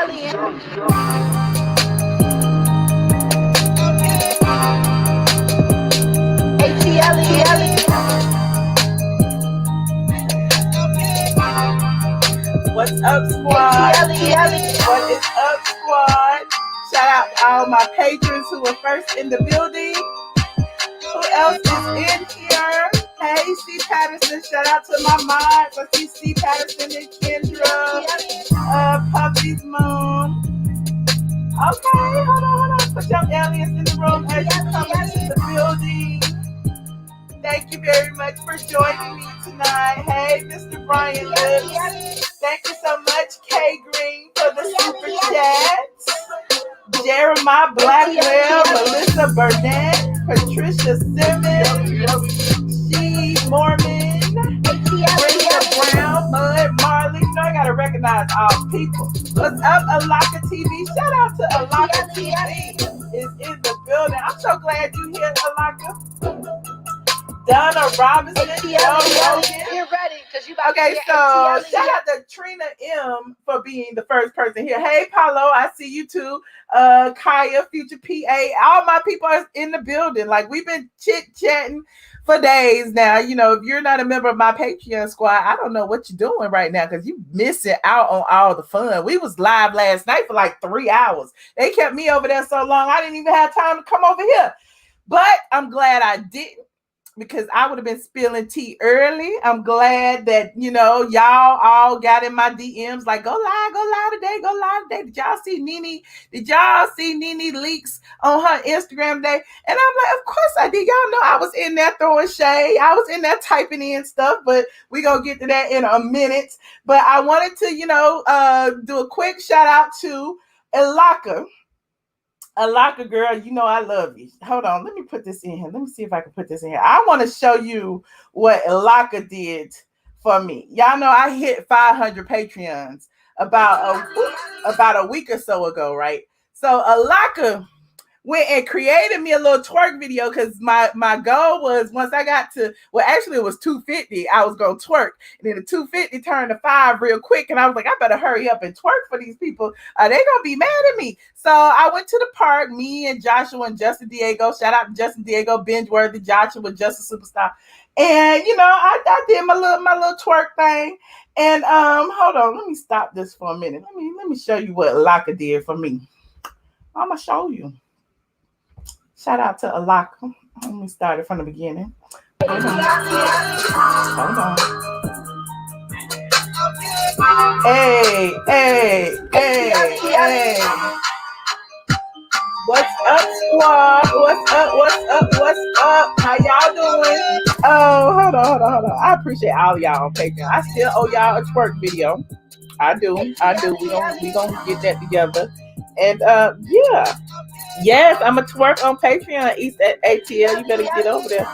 What's up, squad? What is up, squad? Shout out to all my patrons who were first in the building. Who else is in here? Hey, C. Patterson. Shout out to my mods. I see C. Patterson and Kendra. Puppy's mom. Okay, hold on. Put your aliens in the room as you come into the building. Thank you very much for joining me tonight. Hey, Mr. Brian Lips. Thank you so much, K Green, for the super chat. Jeremiah Blackwell, Melissa Burnett, Patricia Simmons, She Mormon, Brenda Brown, Mud Marley. You know I gotta recognize all people. What's up, Alaka TV? Shout out to Alaka TV. Is in the building. I'm so glad you're here, Alaka. Donna Robinson, You're ready because you. Okay, so shout out to Trina M for being the first person here. Hey, Paulo, I see you too. Kaya, Future PA, all my people are in the building. Like we've been chit-chatting for days now. You know, if you're not a member of my Patreon squad, I don't know what you're doing right now because you're missing out on all the fun. We was live last night for like 3 hours. They kept me over there so long, I didn't even have time to come over here. But I'm glad I didn't, because I would have been spilling tea early. I'm glad that, you know, y'all all got in my DMs like, go live today. Did y'all see Nene? Did y'all see Nene leaks on her Instagram today? And I'm like, of course I did. Y'all know I was in there throwing shade. I was in there typing in stuff, but we gonna get to that in a minute. But I wanted to, you know, do a quick shout out to Alaka. Alaka girl, you know I love you. Hold on, let me put this in here. Let me see if I can put this in here. I want to show you what Alaka did for me. Y'all know I hit 500 Patreons about a week or so ago, right? So Alaka went and created me a little twerk video because my goal was, once I got to, well, actually it was 250, I was going to twerk. And then the 250 turned to 5 real quick. And I was like, I better hurry up and twerk for these people. They going to be mad at me. So I went to the park, me and Joshua and Justin Diego. Shout out to Justin Diego, binge worthy, Joshua, Justin Superstar. And, you know, I did my little twerk thing. And hold on, let me stop this for a minute. Let me show you what Alaka did for me. I'm going to show you. Shout out to Alaka. Let me start it from the beginning. Hold on. Hey. What's up, squad? What's up? How y'all doing? Oh, hold on. I appreciate all y'all on Patreon. I still owe y'all a twerk video. I do. We gonna get that together. And yeah. Yes, I'm a twerk on Patreon. East at ATL. You better get over there.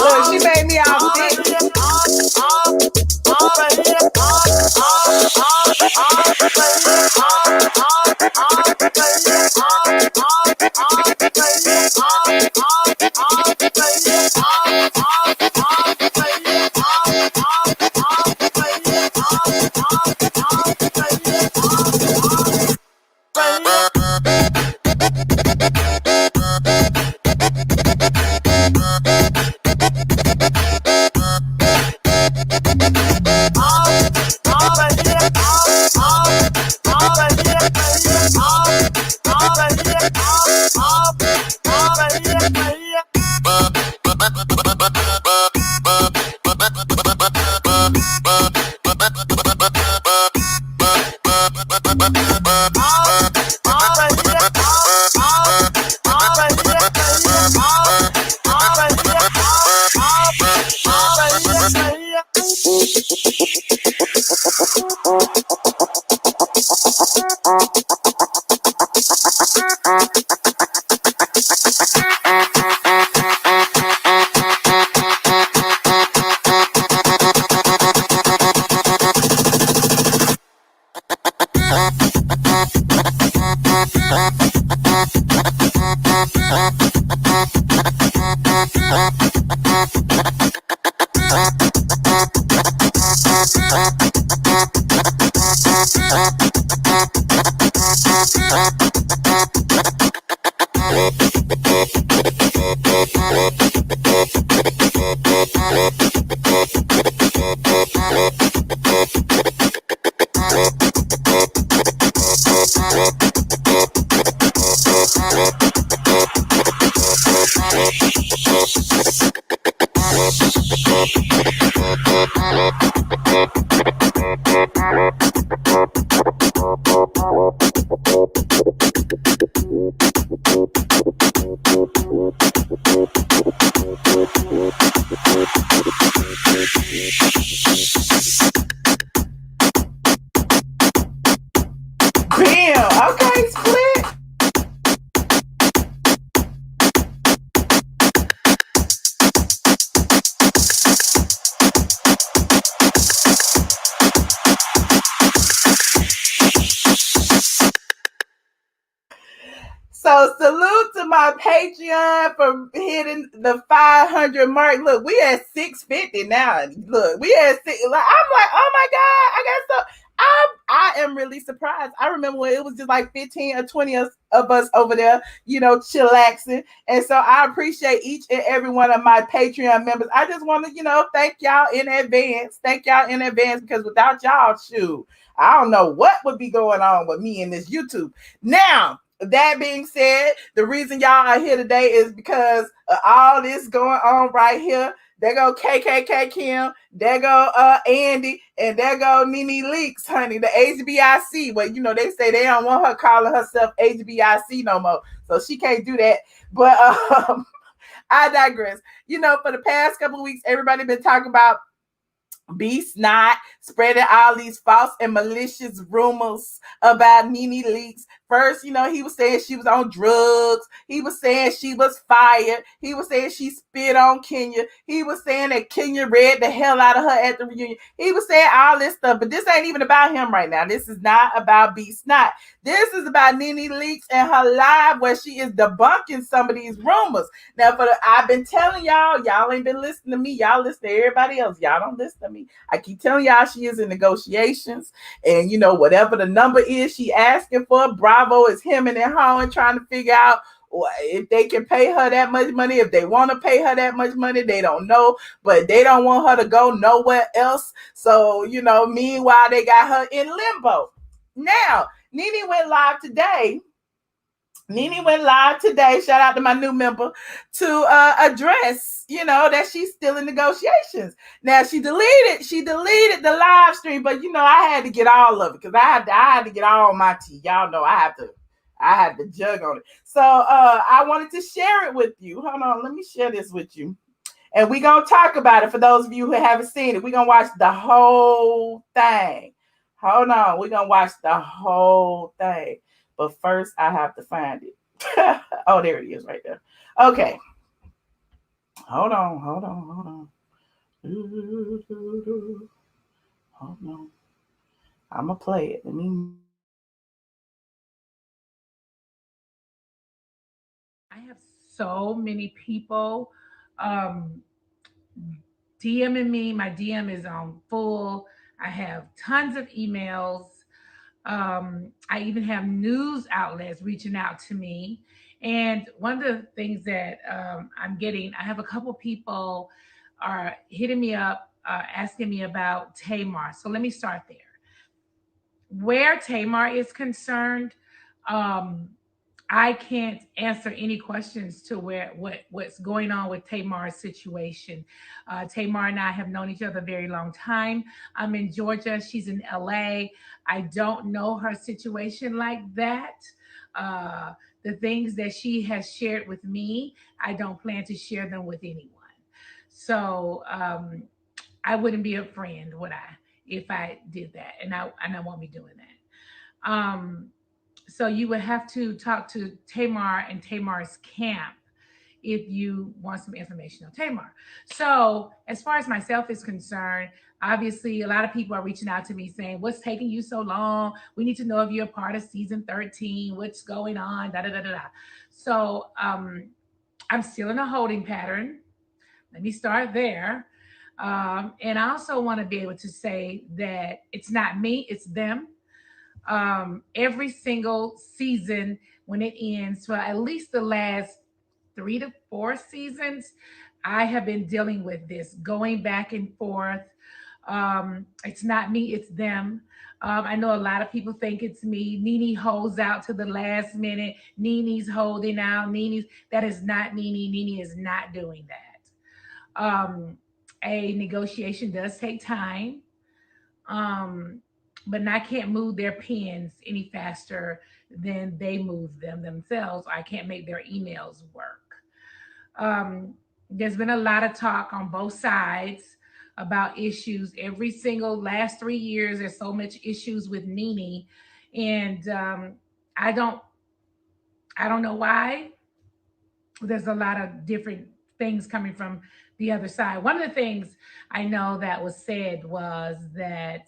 Look, she made me all sick. Bam. Okay, split. So salute to my Patreon for hitting the 500 mark. Look, we at 650 now. Look, we at six. Like, I'm like, oh my God, I got so. I am really surprised. I remember when it was just like 15 or 20 of us over there, chillaxing. And so I appreciate each and every one of my Patreon members. I just want to, thank y'all in advance. Thank y'all in advance because without y'all, shoot, I don't know what would be going on with me in this YouTube. Now, that being said, the reason y'all are here today is because of all this going on right here. There go KKK Kim, there go Andy, and there go Nene Leaks, honey, the HBIC. Well, they say they don't want her calling herself HBIC no more, so she can't do that. But I digress. For the past couple of weeks, everybody been talking about be snot, spreading all these false and malicious rumors about Nene Leaks. First, he was saying she was on drugs. He was saying she was fired. He was saying she spit on Kenya. He was saying that Kenya read the hell out of her at the reunion. He was saying all this stuff, but this ain't even about him right now. This is not about B Snot. This is about Nene Leaks and her live where she is debunking some of these rumors. Now, I've been telling y'all ain't been listening to me. Y'all listen to everybody else. Y'all don't listen to me. I keep telling y'all she is in negotiations, and whatever the number is she asking for, Bravo is hemming and hawing, trying to figure out if they can pay her that much money. If they want to pay her that much money, they don't know, but they don't want her to go nowhere else. So meanwhile they got her in limbo. Now Nene went live today. Shout out to my new member to address, that she's still in negotiations. Now she deleted the live stream, but I had to get all of it because I had to get all my tea. Y'all know I had to jug on it. So I wanted to share it with you. Hold on, let me share this with you. And we're gonna talk about it for those of you who haven't seen it. We're gonna watch the whole thing. Hold on, we're gonna watch the whole thing. But first, I have to find it. Oh, there it is right there. Okay. Hold on. Hold on. I'm going to play it. Let me. I have so many people DMing me. My DM is on full. I have tons of emails. I even have news outlets reaching out to me. And one of the things that I'm getting, I have a couple people are hitting me up, asking me about Tamar. So let me start there. Where Tamar is concerned, I can't answer any questions to what's going on with Tamar's situation. Tamar and I have known each other a very long time. I'm in Georgia. She's in LA. I don't know her situation like that. The things that she has shared with me, I don't plan to share them with anyone. So I wouldn't be a friend, would I, if I did that? And I won't be doing that. So you would have to talk to Tamar and Tamar's camp if you want some information on Tamar. So as far as myself is concerned, obviously a lot of people are reaching out to me saying, what's taking you so long? We need to know if you're a part of season 13, what's going on, da da da da da. So I'm still in a holding pattern. Let me start there. And I also want to be able to say that it's not me, it's them. Every single season, when it ends, for at least the last 3 to 4 seasons, I have been dealing with this, going back and forth. It's not me, it's them. I know a lot of people think it's me. Nene holds out to the last minute. Nene's holding out. That is not Nene. Nene is not doing that. A negotiation does take time. Um, but I can't move their pens any faster than they move them themselves. I can't make their emails work. There's been a lot of talk on both sides about issues. Every single last 3 years, there's so much issues with Nene, and I don't, I don't know why. There's a lot of different things coming from the other side. One of the things I know that was said was that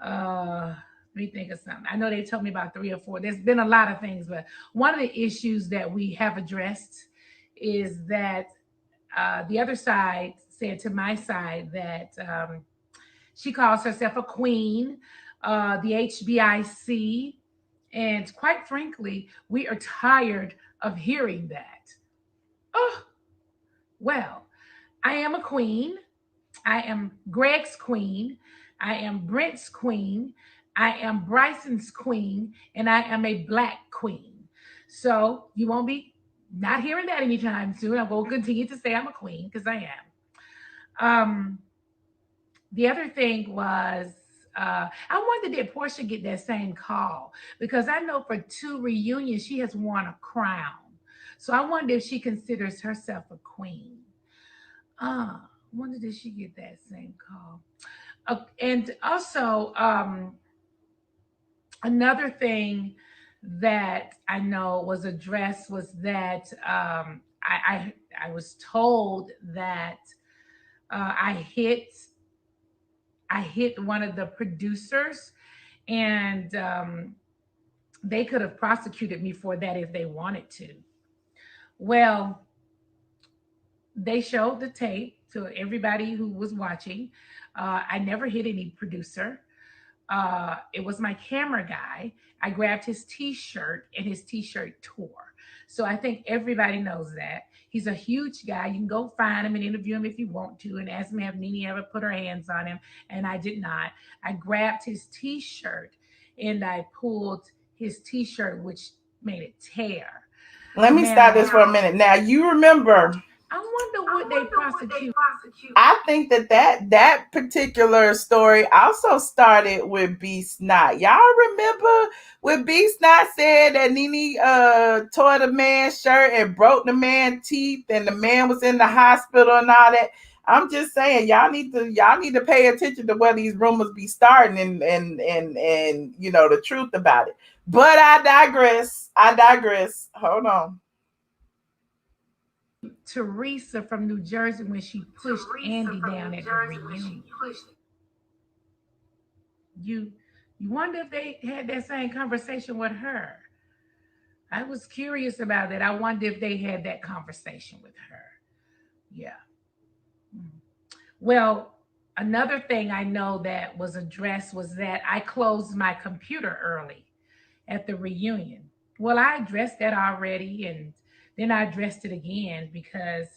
let me think of something. I know they told me about 3 or 4. There's been a lot of things, but one of the issues that we have addressed is that the other side said to my side that she calls herself a queen, the HBIC, and quite frankly, we are tired of hearing that. Oh, well, I am a queen. I am Greg's queen. I am Brent's queen. I am Bryson's queen. And I am a black queen. So you won't be not hearing that anytime soon. I will continue to say I'm a queen because I am. The other thing was, I wonder did Porsha get that same call? Because I know for 2 reunions she has worn a crown. So I wonder if she considers herself a queen. Wonder did she get that same call? And also, another thing that I know was addressed was that I was told that I hit one of the producers, and they could have prosecuted me for that if they wanted to. Well, they showed the tape to everybody who was watching. I never hit any producer. It was my camera guy. I grabbed his t-shirt and his t-shirt tore. So I think everybody knows that. He's a huge guy. You can go find him and interview him if you want to and ask me if Nene ever put her hands on him. And I did not. I grabbed his t-shirt and I pulled his t-shirt, which made it tear. Let me stop this for a minute. Now, you remember, I wonder what they prosecute. I think that particular story also started with B Snot. Y'all remember when B Snot said that Nene tore the man's shirt and broke the man's teeth, and the man was in the hospital and all that. I'm just saying, y'all need to pay attention to where these rumors be starting and you know the truth about it. But I digress. Hold on. Teresa from New Jersey when she pushed Andy down at the reunion. You wonder if they had that same conversation with her. I was curious about that. I wonder if they had that conversation with her. Yeah. Well, another thing I know that was addressed was that I closed my computer early at the reunion. Well, I addressed that already, and then I addressed it again because,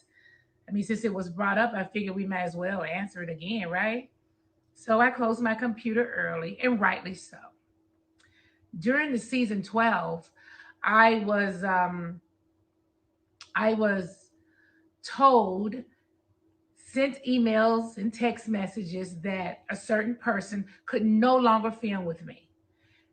I mean, since it was brought up, I figured we might as well answer it again, right? So I closed my computer early, and rightly so. During the season 12, I was um, I was told, sent emails and text messages that a certain person could no longer film with me.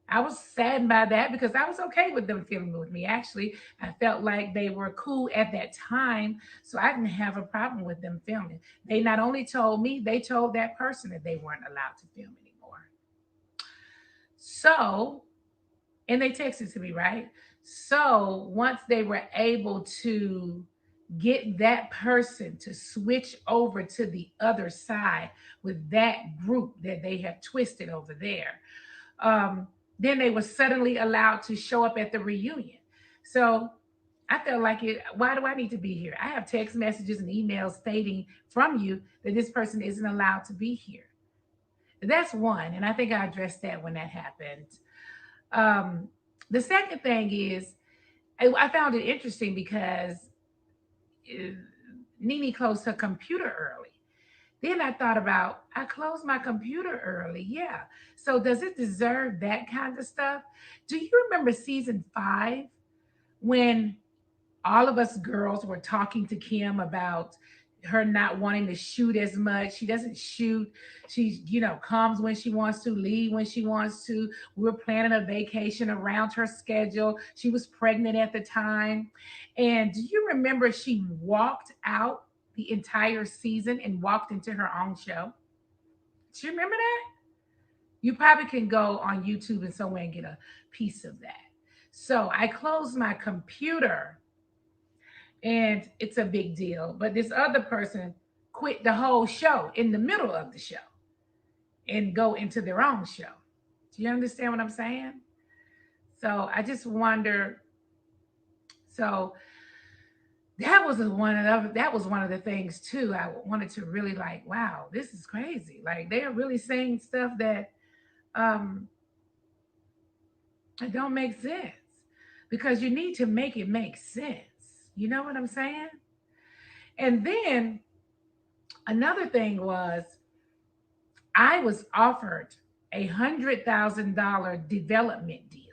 I was saddened by that because I was okay with them filming with me. Actually, I felt like they were cool at that time, so I didn't have a problem with them filming. They not only told me, they told that person that they weren't allowed to film anymore. So And they texted to me, right? So once they were able to get that person to switch over to the other side with that group that they have twisted over there, then they were suddenly allowed to show up at the reunion. So I felt like it. Why do I need to be here? I have text messages and emails stating from you that this person isn't allowed to be here. That's one. And I think I addressed that when that happened. Um, the second thing is, I found it interesting because uh, Nene closed her computer early. Then I thought about, I closed my computer early. Yeah. So does it deserve that kind of stuff? Do you remember season 5 when all of us girls were talking to Kim about her not wanting to shoot as much? She doesn't shoot. She, comes when she wants to, leave when she wants to. We were planning a vacation around her schedule. She was pregnant at the time. And do you remember she walked out the entire season and walked into her own show? Do you remember that? You probably can go on YouTube and somewhere and get a piece of that. So I closed my computer and it's a big deal. But this other person quit the whole show in the middle of the show and go into their own show. Do you understand what I'm saying? So I just wonder. So that was one of the things too. I wanted to really like, wow, this is crazy. Like they are really saying stuff that um it don't make sense because you need to make it make sense. You know what I'm saying? And then another thing was I was offered $100,000 development deal,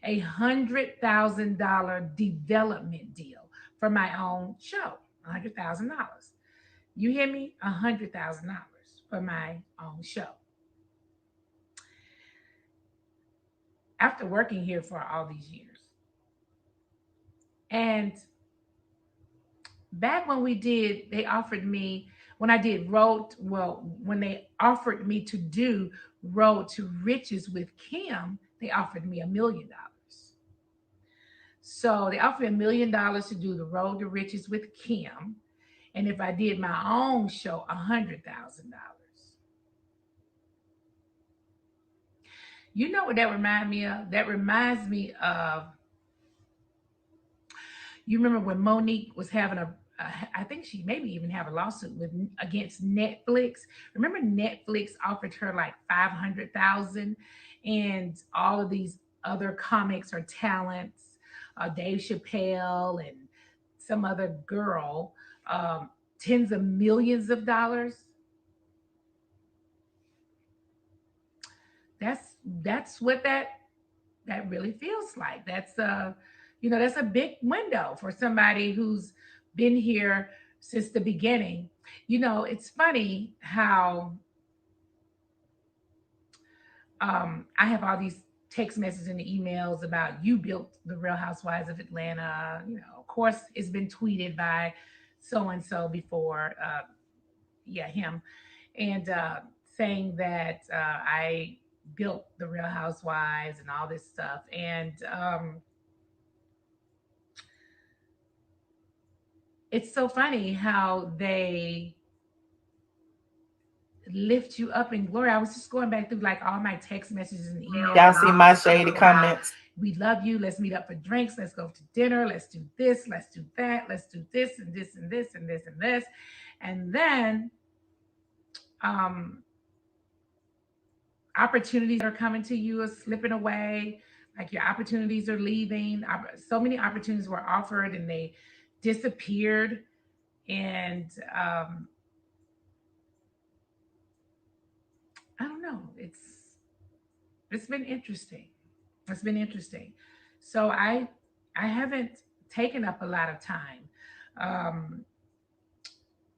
$100,000 development deal for my own show, $100,000. You hear me? $100,000 for my own show. After working here for all these years. And back they offered me, when I did when they offered me to do Road to Riches with Kim, they offered me $1 million. So they offered me $1 million to do the Road to Riches with Kim. And if I did my own show, $100,000. You know what that reminds me of? That reminds me of, you remember when Monique was having I think she maybe even have a lawsuit against Netflix. Remember Netflix offered her like 500,000, and all of these other comics or talents, Dave Chappelle and some other girl, tens of millions of dollars. That's what that really feels like. That's a big window for somebody who's been here since the beginning. It's funny how I have all these text messages and emails about you built the Real Housewives of Atlanta. Of course, it's been tweeted by so and so before. Yeah, him, and saying that I built the Real Housewives and all this stuff. And it's so funny how they lift you up in glory. I was just going back through like all my text messages and emails. Y'all see my shady comments. We love you. Let's meet up for drinks. Let's go to dinner. Let's do this. Let's do that. Let's do this and this and this and this and this. And then opportunities are coming to you are slipping away. Like your opportunities are leaving. So many opportunities were offered and they disappeared. And I don't know. It's been interesting. It's been interesting. So I haven't taken up a lot of time.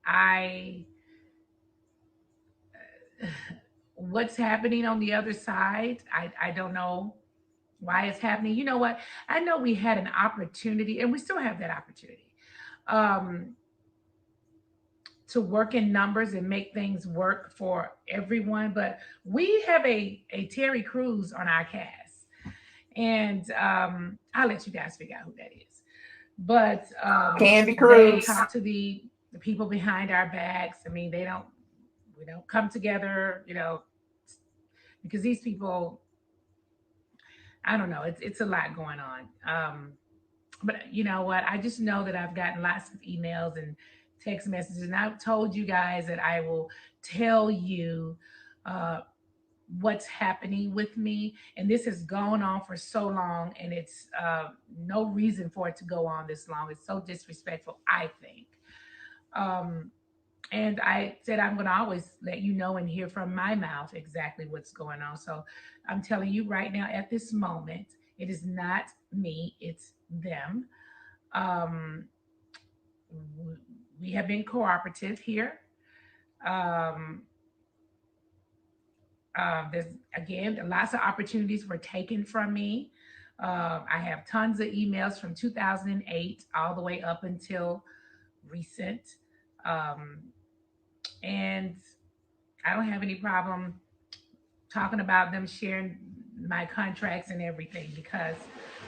I what's happening on the other side, I don't know why it's happening. You know what? I know we had an opportunity, and we still have that opportunity, to work in numbers and make things work for everyone. But we have a Terry Crews on our cast, And I'll let you guys figure out who that is. But Candy they Cruz. talk to the people behind our backs. I mean, we don't come together, because these people, I don't know, it's a lot going on. But you know what? I just know that I've gotten lots of emails and text messages, and I've told you guys that I will tell you uh, what's happening with me. And this has gone on for so long, and it's no reason for it to go on this long. It's so disrespectful, I think. Um, and I said I'm going to always let you know and hear from my mouth exactly what's going on. So I'm telling you right now, at this moment, it is not me, it's them. Um, we have been cooperative here. Um, there's again lots of opportunities were taken from me. I have tons of emails from 2008 all the way up until recent, um, and I don't have any problem talking about them, sharing my contracts and everything, because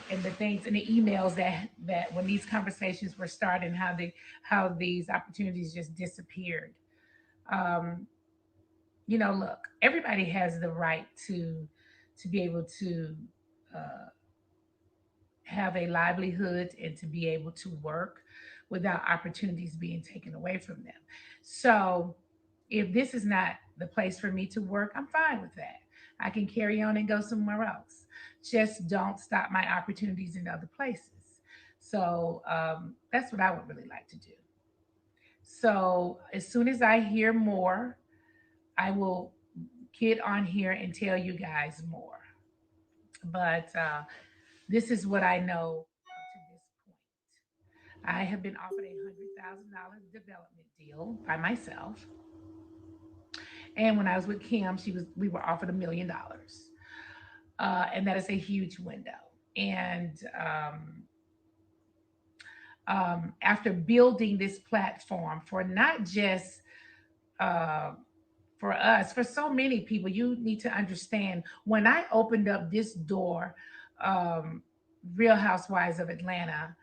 and the things and the emails that when these conversations were starting, how these opportunities just disappeared. Um, look, everybody has the right to be able to uh, have a livelihood and to be able to work without opportunities being taken away from them. So, if this is not the place for me to work, I'm fine with that. I can carry on and go somewhere else. Just don't stop my opportunities in other places. So, that's what I would really like to do. So, as soon as I hear more, I will get on here and tell you guys more. But this is what I know up to this point. I have been offered $100,000 development deal by myself, and when I was with Kim, we were offered $1 million, and that is a huge window. And after building this platform for not just uh, for us, for so many people, you need to understand when I opened up this door, um, Real Housewives of Atlanta,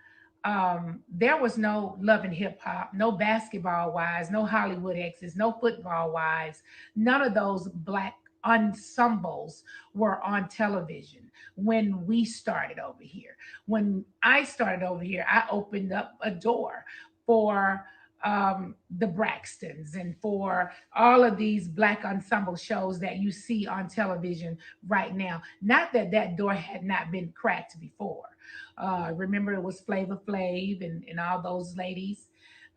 there was no Love and Hip Hop, no Basketball Wives, no Hollywood Exes, no Football Wives. None of those black ensembles were on television when we started over here. When I started over here, I opened up a door for the Braxtons and for all of these black ensemble shows that you see on television right now. Not that that door had not been cracked before. Remember, it was Flavor Flav and all those ladies.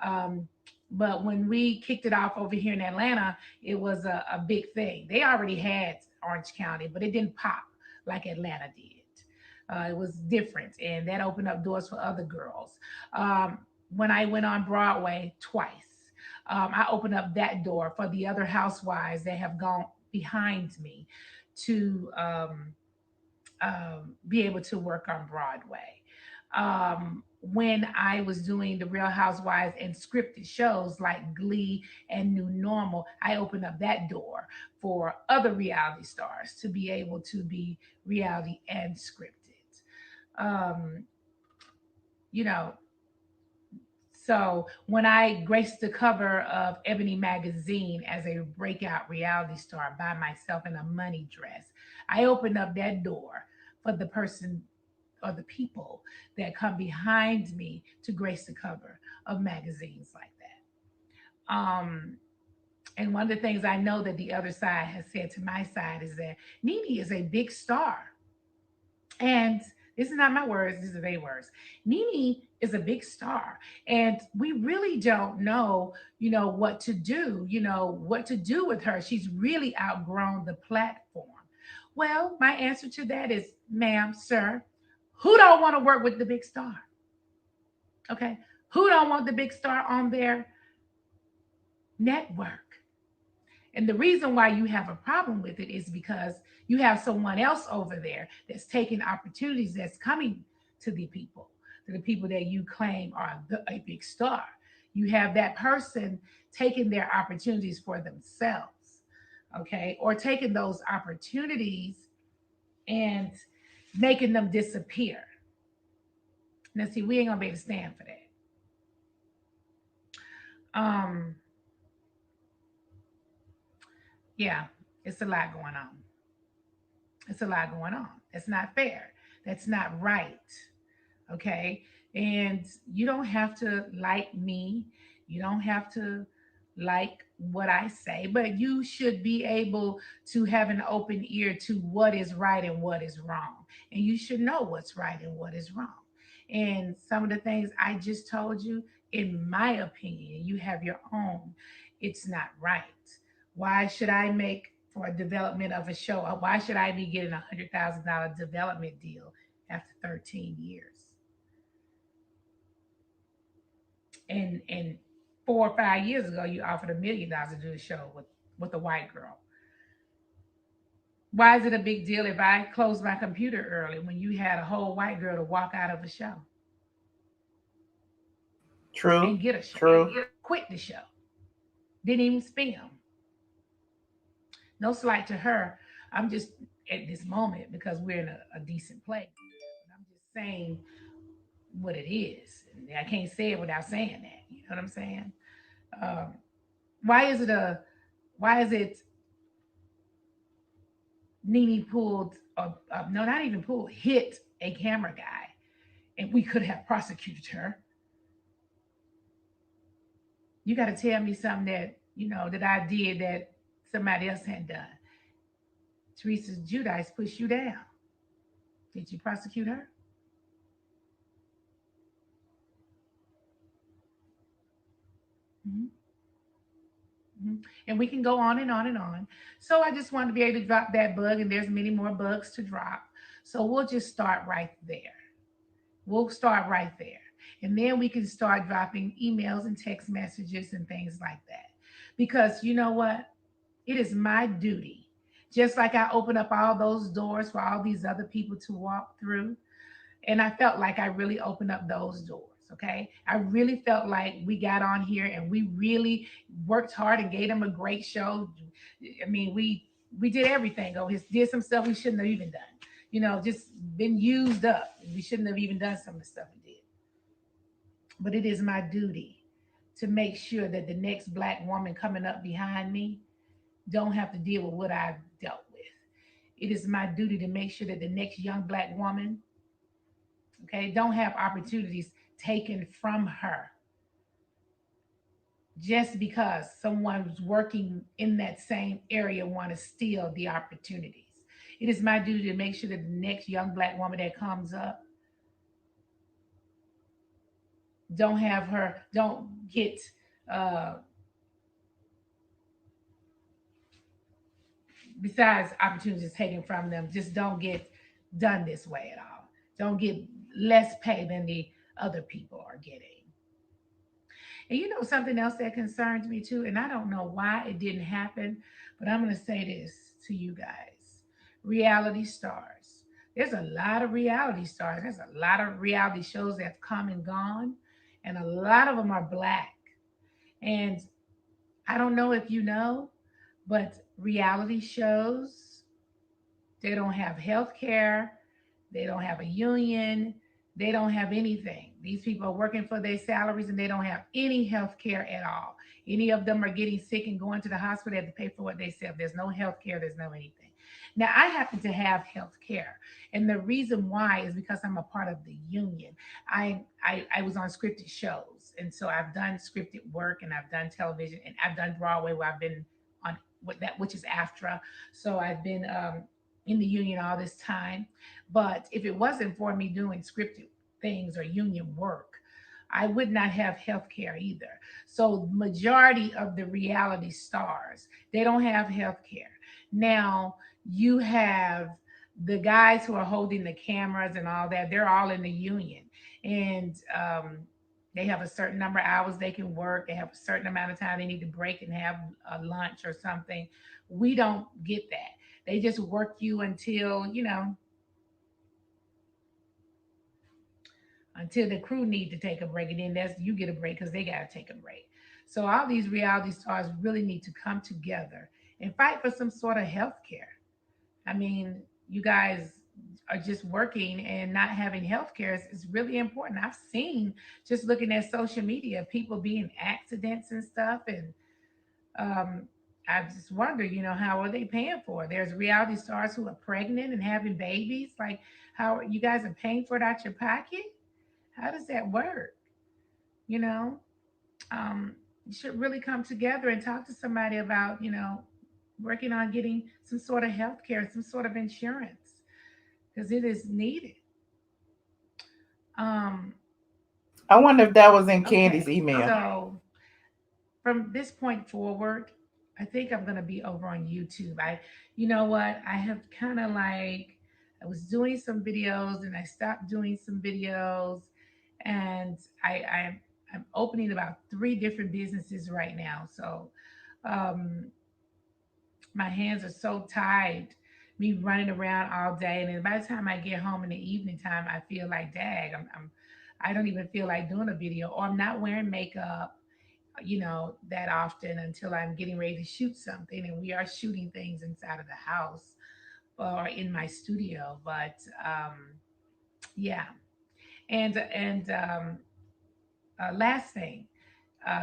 Um, but when we kicked it off over here in Atlanta, it was a big thing. They already had Orange County, but it didn't pop like Atlanta did. It was different, and that opened up doors for other girls. When I went on Broadway twice, I opened up that door for the other housewives that have gone behind me to be able to work on Broadway. When I was doing the Real Housewives and scripted shows like Glee and New Normal, I opened up that door for other reality stars to be able to be reality and scripted. Um, you know, so when I graced the cover of Ebony magazine as a breakout reality star by myself in a money dress, I opened up that door for the person or the people that come behind me to grace the cover of magazines like that. And one of the things I know that the other side has said to my side is that Nene is a big star. And this is not my words, these are their words. Nene is a big star. And we really don't know, what to do, what to do with her. She's really outgrown the platform. Well, my answer to that is, ma'am, sir, who don't want to work with the big star? Okay. Who don't want the big star on their network? And the reason why you have a problem with it is because you have someone else over there that's taking opportunities that's coming to the people that you claim are a big star. You have that person taking their opportunities for themselves, okay, or taking those opportunities and making them disappear. Now, see, we ain't gonna be able to stand for that. Um, yeah, it's a lot going on. It's a lot going on. That's not fair. That's not right. Okay. And you don't have to like me. You don't have to like what I say, but you should be able to have an open ear to what is right and what is wrong. And you should know what's right and what is wrong. And some of the things I just told you, in my opinion, you have your own, it's not right. Why should I make for a development of a show? Or why should I be getting $100,000 development deal after 13 years? And 4 or 5 years ago, you offered $1 million to do a show with a white girl. Why is it a big deal if I closed my computer early when you had a whole white girl to walk out of a show True. and get a show, True. quit the show, didn't even film? No slight to her. I'm just at this moment because we're in a decent place. I'm just saying what it is. And I can't say it without saying that. You know what I'm saying? Um, why is it a why is it Nene pulled, no, not even pulled, hit a camera guy, and we could have prosecuted her. You got to tell me something that that I did that somebody else hadn't done. Teresa Judice pushed you down. Did you prosecute her? Mhm. Mhm. And we can go on and on and on. So I just wanted to be able to drop that bug, and there's many more bugs to drop. So we'll just start right there. We'll start right there. And then we can start dropping emails and text messages and things like that. Because you know what? It is my duty. Just like I open up all those doors for all these other people to walk through. And I felt like I really opened up those doors. Okay. I really felt like we got on here and we really worked hard and gave them a great show. I mean, we did everything. Oh, did some stuff we shouldn't have even done. Just been used up. We shouldn't have even done some of the stuff we did. But it is my duty to make sure that the next black woman coming up behind me don't have to deal with what I've dealt with. It is my duty to make sure that the next young black woman, okay, don't have opportunities taken from her just because someone's working in that same area want to steal the opportunities. It is my duty to make sure that the next young black woman that comes up don't get uh besides opportunities taken from them, just don't get done this way at all. Don't get less pay than the other people are getting. And something else that concerns me too, and I don't know why it didn't happen, but I'm going to say this to you guys: reality stars. There's a lot of reality stars. There's a lot of reality shows that have come and gone, and a lot of them are black. And I don't know if you know, but reality shows, they don't have health care. They don't have a union. They don't have anything. These people are working for their salaries and they don't have any health care at all. Any of them are getting sick and going to the hospital. They have to pay for what they sell. There's no health care. There's no anything. Now, I happen to have health care. And the reason why is because I'm a part of the union. I was on scripted shows. And so I've done scripted work and I've done television and I've done Broadway where I've been on what that which is AFTRA. So I've been in the union all this time. But if it wasn't for me doing scripted things or union work, I would not have health care either. So majority of the reality stars, they don't have health care. Now you have the guys who are holding the cameras and all that, they're all in the union. And they have a certain number of hours they can work. They have a certain amount of time they need to break and have a lunch or something. We don't get that. They just work you until the crew need to take a break, and then that's you get a break because they got to take a break. So all these reality stars really need to come together and fight for some sort of health care. I mean, you guys are just working and not having health care is really important. I've seen, just looking at social media, people being accidents and stuff. And um, I just wonder, how are they paying for it? There's reality stars who are pregnant and having babies. Like, how you guys are paying for it out your pocket? How does that work? You know, you should really come together and talk to somebody about, working on getting some sort of health care, some sort of insurance, because it is needed. Um, I wonder if that was in Candy's okay, email. so from this point forward, I think I'm gonna be over on YouTube. You know what? I have kind of like, I was doing some videos and I stopped doing some videos, and I'm opening about 3 different businesses right now. So um, my hands are so tied, me running around all day, and then by the time I get home in the evening time, I feel like, dag, I don't even feel like doing a video, or I'm not wearing makeup, that often until I'm getting ready to shoot something. And we are shooting things inside of the house or in my studio. But yeah. And last thing,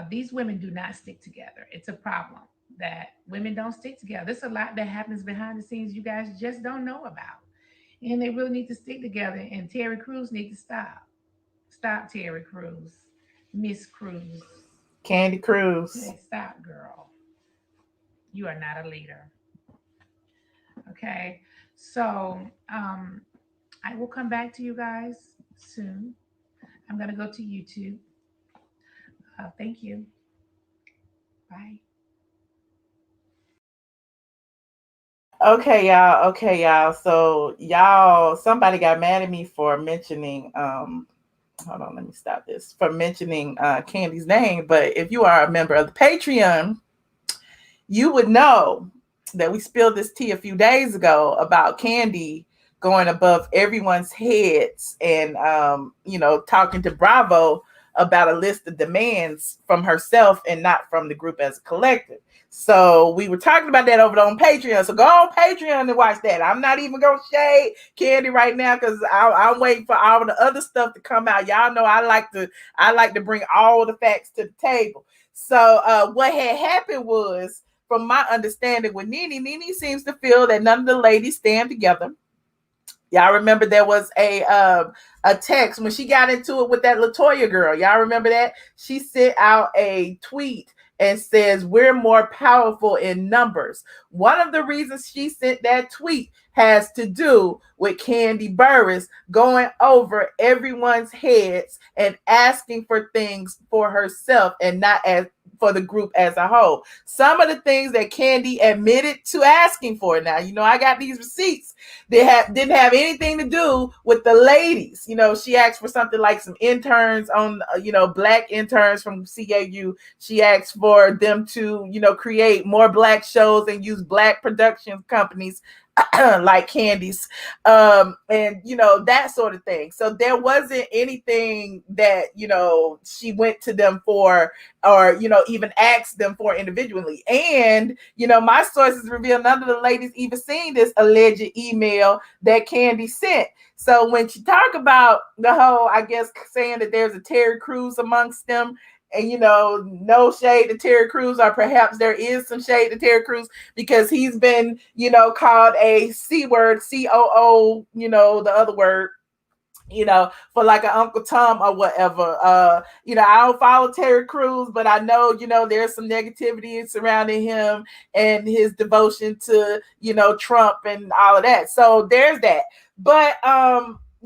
these women do not stick together. It's a problem that women don't stick together. There's a lot that happens behind the scenes you guys just don't know about. And they really need to stick together. And Terry Crews need to stop. Stop, Terry Crews. Miss Cruz. Candy Cruz. Hey, stop, girl. You are not a leader. Okay. So I will come back to you guys soon. I'm going to go to YouTube. Thank you. Bye. Okay, y'all. Okay, y'all. So y'all, somebody got mad at me for mentioning hold on, let me stop this. For mentioning Candy's name. But if you are a member of the Patreon, you would know that we spilled this tea a few days ago about Kandi going above everyone's heads and talking to Bravo about a list of demands from herself and not from the group as a collective. So we were talking about that over on Patreon. So go on Patreon and watch that. I'm not even gonna shade Kandi right now because I'm waiting for all the other stuff to come out. Y'all know I like to bring all the facts to the table. So what had happened was, from my understanding with Nene seems to feel that none of the ladies stand together. Y'all remember there was a text when she got into it with that LaToya girl. Y'all remember that? She sent out a tweet and says, "We're more powerful in numbers." One of the reasons she sent that tweet has to do with Kandi Burruss going over everyone's heads and asking for things for herself and not as for the group as a whole. Some of the things that Kandi admitted to asking for. Now, I got these receipts. They didn't have anything to do with the ladies. She asked for something like some interns on, black interns from CAU. She asked for them to, create more black shows and use black production companies like Candy's, and that sort of thing. So there wasn't anything that she went to them for, or even asked them for individually. And my sources reveal none of the ladies even seen this alleged email that Kandi sent. So when she talk about the whole, I guess, saying that there's a Terry Crews amongst them, and no shade to Terry Crews, or perhaps there is some shade to Terry Crews because he's been, called a C word, COO, the other word, for like an Uncle Tom or whatever. I don't follow Terry Crews, but I know, there's some negativity surrounding him and his devotion to, Trump and all of that. So there's that. But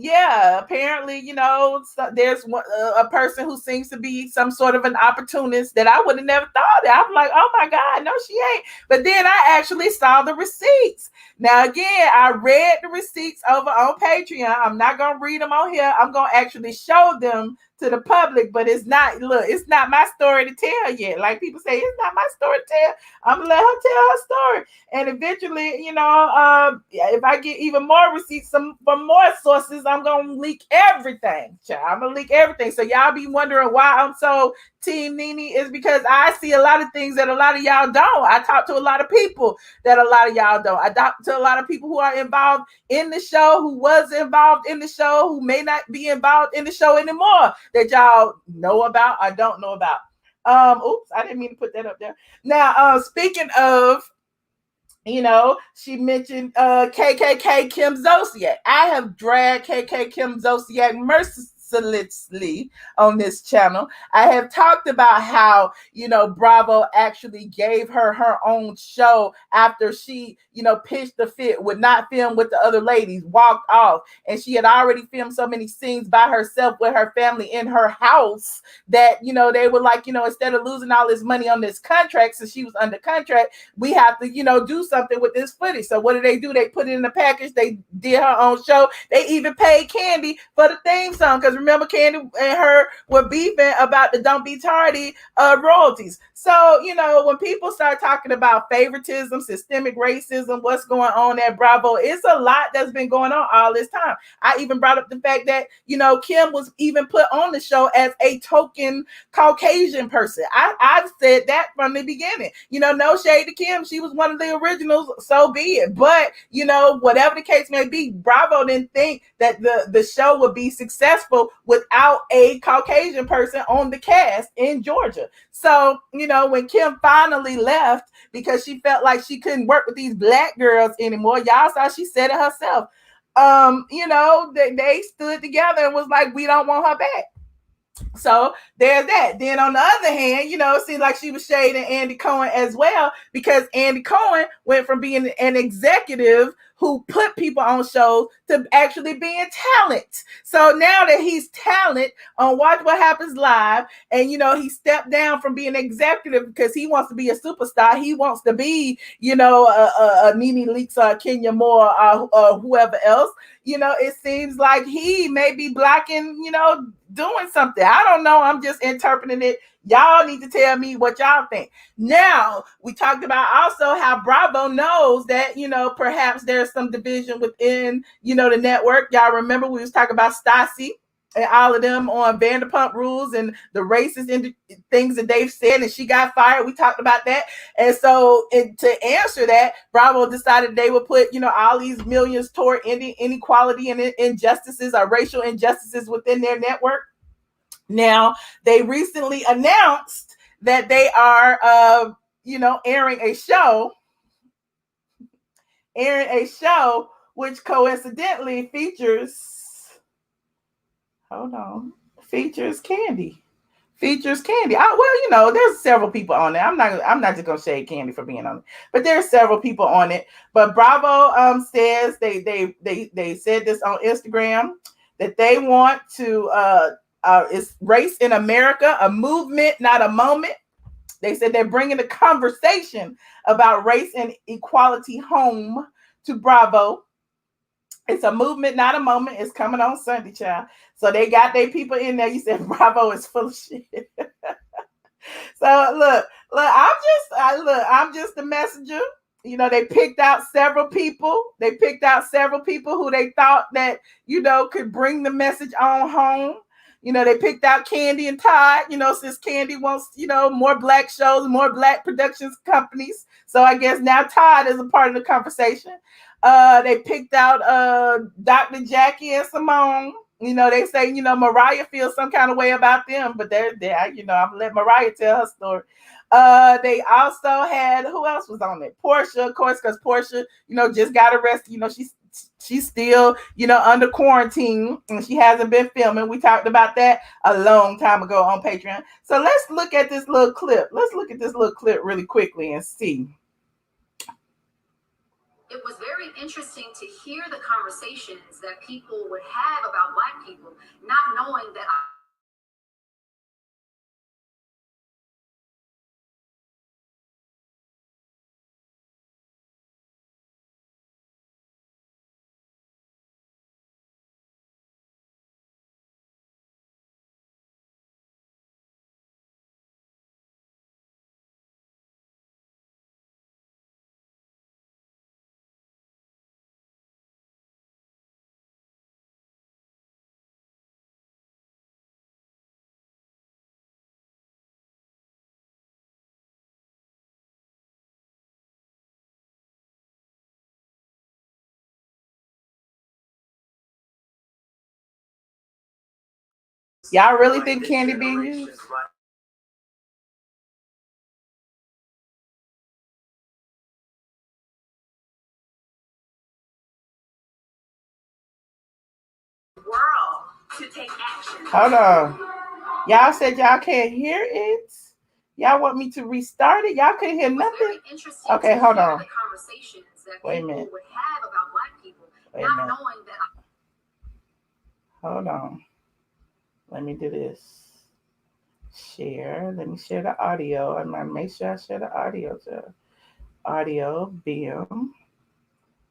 yeah, apparently, so there's a person who seems to be some sort of an opportunist that I would have never thought of. I'm like, oh my God, no, she ain't. But then I actually saw the receipts. Now, again, I read the receipts over on Patreon. I'm not going to read them on here. I'm going to actually show them to the public, but it's not. Look, it's not my story to tell yet. Like people say, it's not my story to tell. I'm gonna let her tell her story, and eventually, if I get even more receipts from more sources, I'm gonna leak everything. Child. I'm gonna leak everything. So y'all be wondering why I'm so Team Nene is because I see a lot of things that a lot of y'all don't. I talk to a lot of people that a lot of y'all don't. I talk to a lot of people who are involved in the show, who was involved in the show, who may not be involved in the show anymore, that y'all know about or don't know about. Oops, I didn't mean to put that up there. Now, speaking of, she mentioned KKK Kim Zolciak. I have dragged KK Kim Zolciak mercilessly on this channel. I have talked about how, Bravo actually gave her own show after she, pitched the fit, would not film with the other ladies, walked off. And she had already filmed so many scenes by herself with her family in her house that, they were like, instead of losing all this money on this contract, since she was under contract, we have to, do something with this footage. So what do? They put it in the package. They did her own show. They even paid Kandi for the theme song. Because remember, Kandi and her were beefing about the Don't Be Tardy royalties. So, when people start talking about favoritism, systemic racism, what's going on at Bravo, it's a lot that's been going on all this time. I even brought up the fact that, Kim was even put on the show as a token Caucasian person. I've said that from the beginning. No shade to Kim. She was one of the originals, so be it. But, whatever the case may be, Bravo didn't think that the show would be successful without a Caucasian person on the cast in Georgia. So, when Kim finally left because she felt like she couldn't work with these black girls anymore, y'all saw she said it herself. They stood together and was like, we don't want her back. So there's that. Then on the other hand, it seemed like she was shading Andy Cohen as well, because Andy Cohen went from being an executive who put people on shows to actually being talent. So now that he's talent on Watch What Happens Live, and he stepped down from being executive because he wants to be a superstar. He wants to be, a Nene Leakes or Kenya Moore or whoever else. It seems like he may be blocking, doing something. I don't know. I'm just interpreting it. Y'all need to tell me what y'all think. Now, we talked about also how Bravo knows that, perhaps there's some division within, the network. Y'all remember we was talking about Stassi and all of them on Vanderpump Rules and the racist things that they've said, and she got fired. We talked about that. And so to answer that, Bravo decided they would put, all these millions toward inequality and injustices or racial injustices within their network. Now, they recently announced that they are, airing a show which coincidentally features Kandi. There's several people on it. I'm not just gonna shade Kandi for being on it, but there's several people on it. But Bravo says they said this on Instagram that they want to it's Race in America, a movement, not a moment. They said they're bringing the conversation about race and equality home to Bravo. It's a movement, not a moment. It's coming on Sunday, child. So they got their people in there. You said Bravo is full of shit. So look, I'm just the messenger. They picked out several people. They picked out several people who they thought that, could bring the message on home. They picked out Kandi and Todd, since Kandi wants, more black shows, more black productions companies. So I guess now Todd is a part of the conversation. They picked out Dr. Jackie and Simone. They say, Mariah feels some kind of way about them, but they're I'm gonna let Mariah tell her story. They also had, who else was on it? Porsha, of course, because Porsha, just got arrested. She's still, under quarantine and she hasn't been filming. We talked about that a long time ago on Patreon. So let's look at this little clip. Let's look at this little clip really quickly and see. It was very interesting to hear the conversations that people would have about Black people, not knowing that Y'all really think Kandi being used? World to take action. Hold on. Y'all said y'all can't hear it. Y'all want me to restart it? Y'all couldn't hear nothing? Okay, hold on. Wait a minute. Would have about Black people, Wait a not minute. knowing that. Hold on. Let me do this. Share. Let me share the audio. I'm going to make sure I share the audio too. Audio, BM.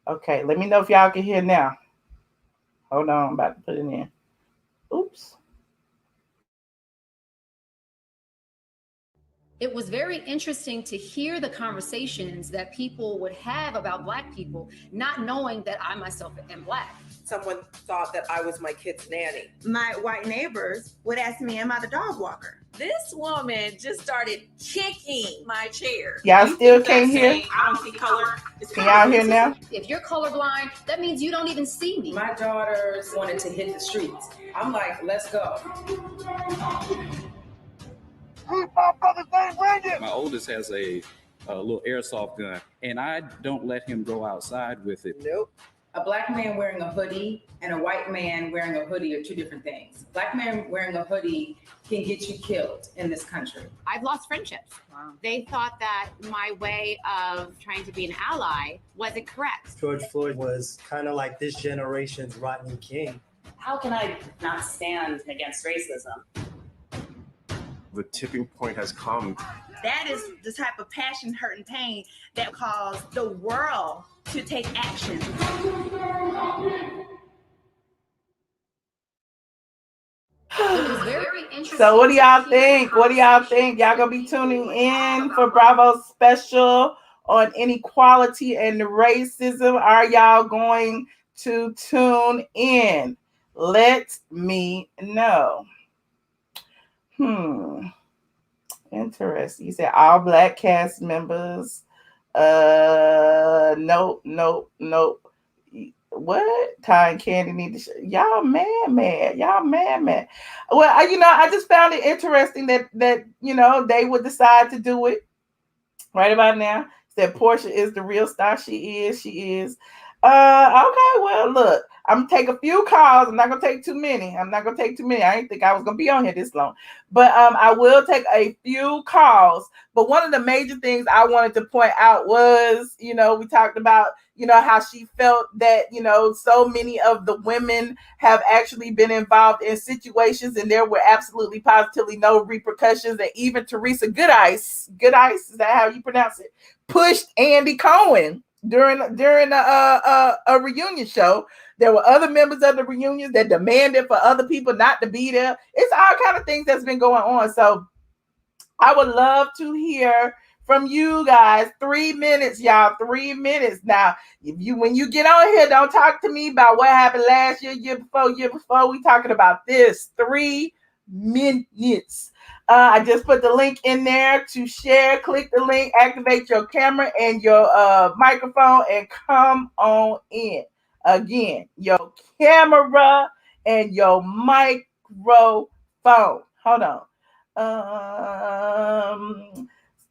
Okay, let me know if y'all can hear now. Hold on, I'm about to put it in. Oops. It was very interesting to hear the conversations that people would have about Black people, not knowing that I myself am Black. Someone thought that I was my kid's nanny. My white neighbors would ask me, am I the dog walker? This woman just started kicking my chair. Y'all still can't hear? I don't see color. Can y'all hear now? If you're colorblind, that means you don't even see me. My daughters wanted to hit the streets. I'm like, let's go. My oldest has a little airsoft gun, and I don't let him go outside with it. Nope. A Black man wearing a hoodie and a white man wearing a hoodie are two different things. Black man wearing a hoodie can get you killed in this country. I've lost friendships. Wow. They thought that my way of trying to be an ally wasn't correct. George Floyd was kind of like this generation's Rodney King. How can I not stand against racism? The tipping point has come. That is the type of passion, hurt, and pain that caused the world to take action. So what do y'all think? What do y'all think? Y'all gonna be tuning in for Bravo's special on inequality and racism? Are y'all going to tune in? Let me know. Interesting. You said all Black cast members. Nope. What? Ty and Kandi need to y'all mad. Y'all mad. Well, I just found it interesting that they would decide to do it right about now. That Porsha is the real star. She is. Okay, well, look, I'm gonna take a few calls. I'm not gonna take too many. I didn't think I was gonna be on here this long, but I will take a few calls. But one of the major things I wanted to point out was, we talked about, how she felt that, so many of the women have actually been involved in situations and there were absolutely positively no repercussions. And even Teresa Goodice, is that how you pronounce it? Pushed Andy Cohen during a reunion show. There were other members of the reunions that demanded for other people not to be there. It's all kind of things that's been going on. So I would love to hear from you guys. 3 minutes, y'all. 3 minutes. Now, when you get on here, don't talk to me about what happened last year, year before. We talking about this. 3 minutes. I just put the link in there to share. Click the link, activate your camera and your microphone, and come on in. Again, your camera and your microphone. Hold on.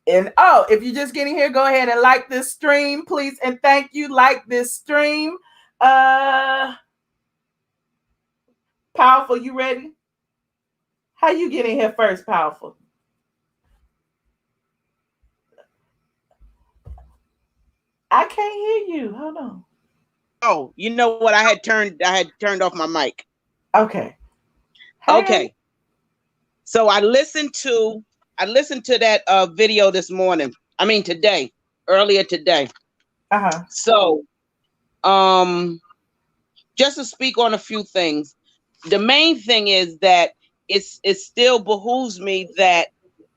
And if you're just getting here, go ahead and like this stream, please, and thank you. Like this stream. Powerful, you ready? How you get in here first, Powerful? I can't hear you. Hold on. Oh, you know what? I had turned off my mic. Okay. Hey. Okay. So I listened to that video this morning. I mean earlier today. Uh-huh. So just to speak on a few things. The main thing is that it still behooves me that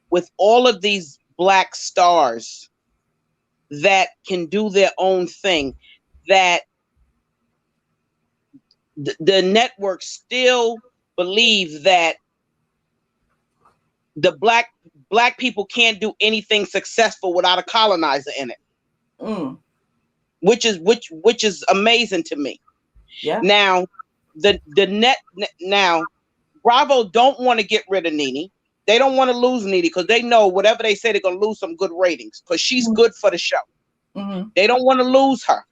with all of these Black stars that can do their own thing, that the network still believe that the black people can't do anything successful without a colonizer in it. Which is amazing to me. Yeah. Now the Bravo don't want to get rid of Nene. They don't want to lose Nene because they know whatever they say, they're going to lose some good ratings because she's good for the show. They don't want to lose her.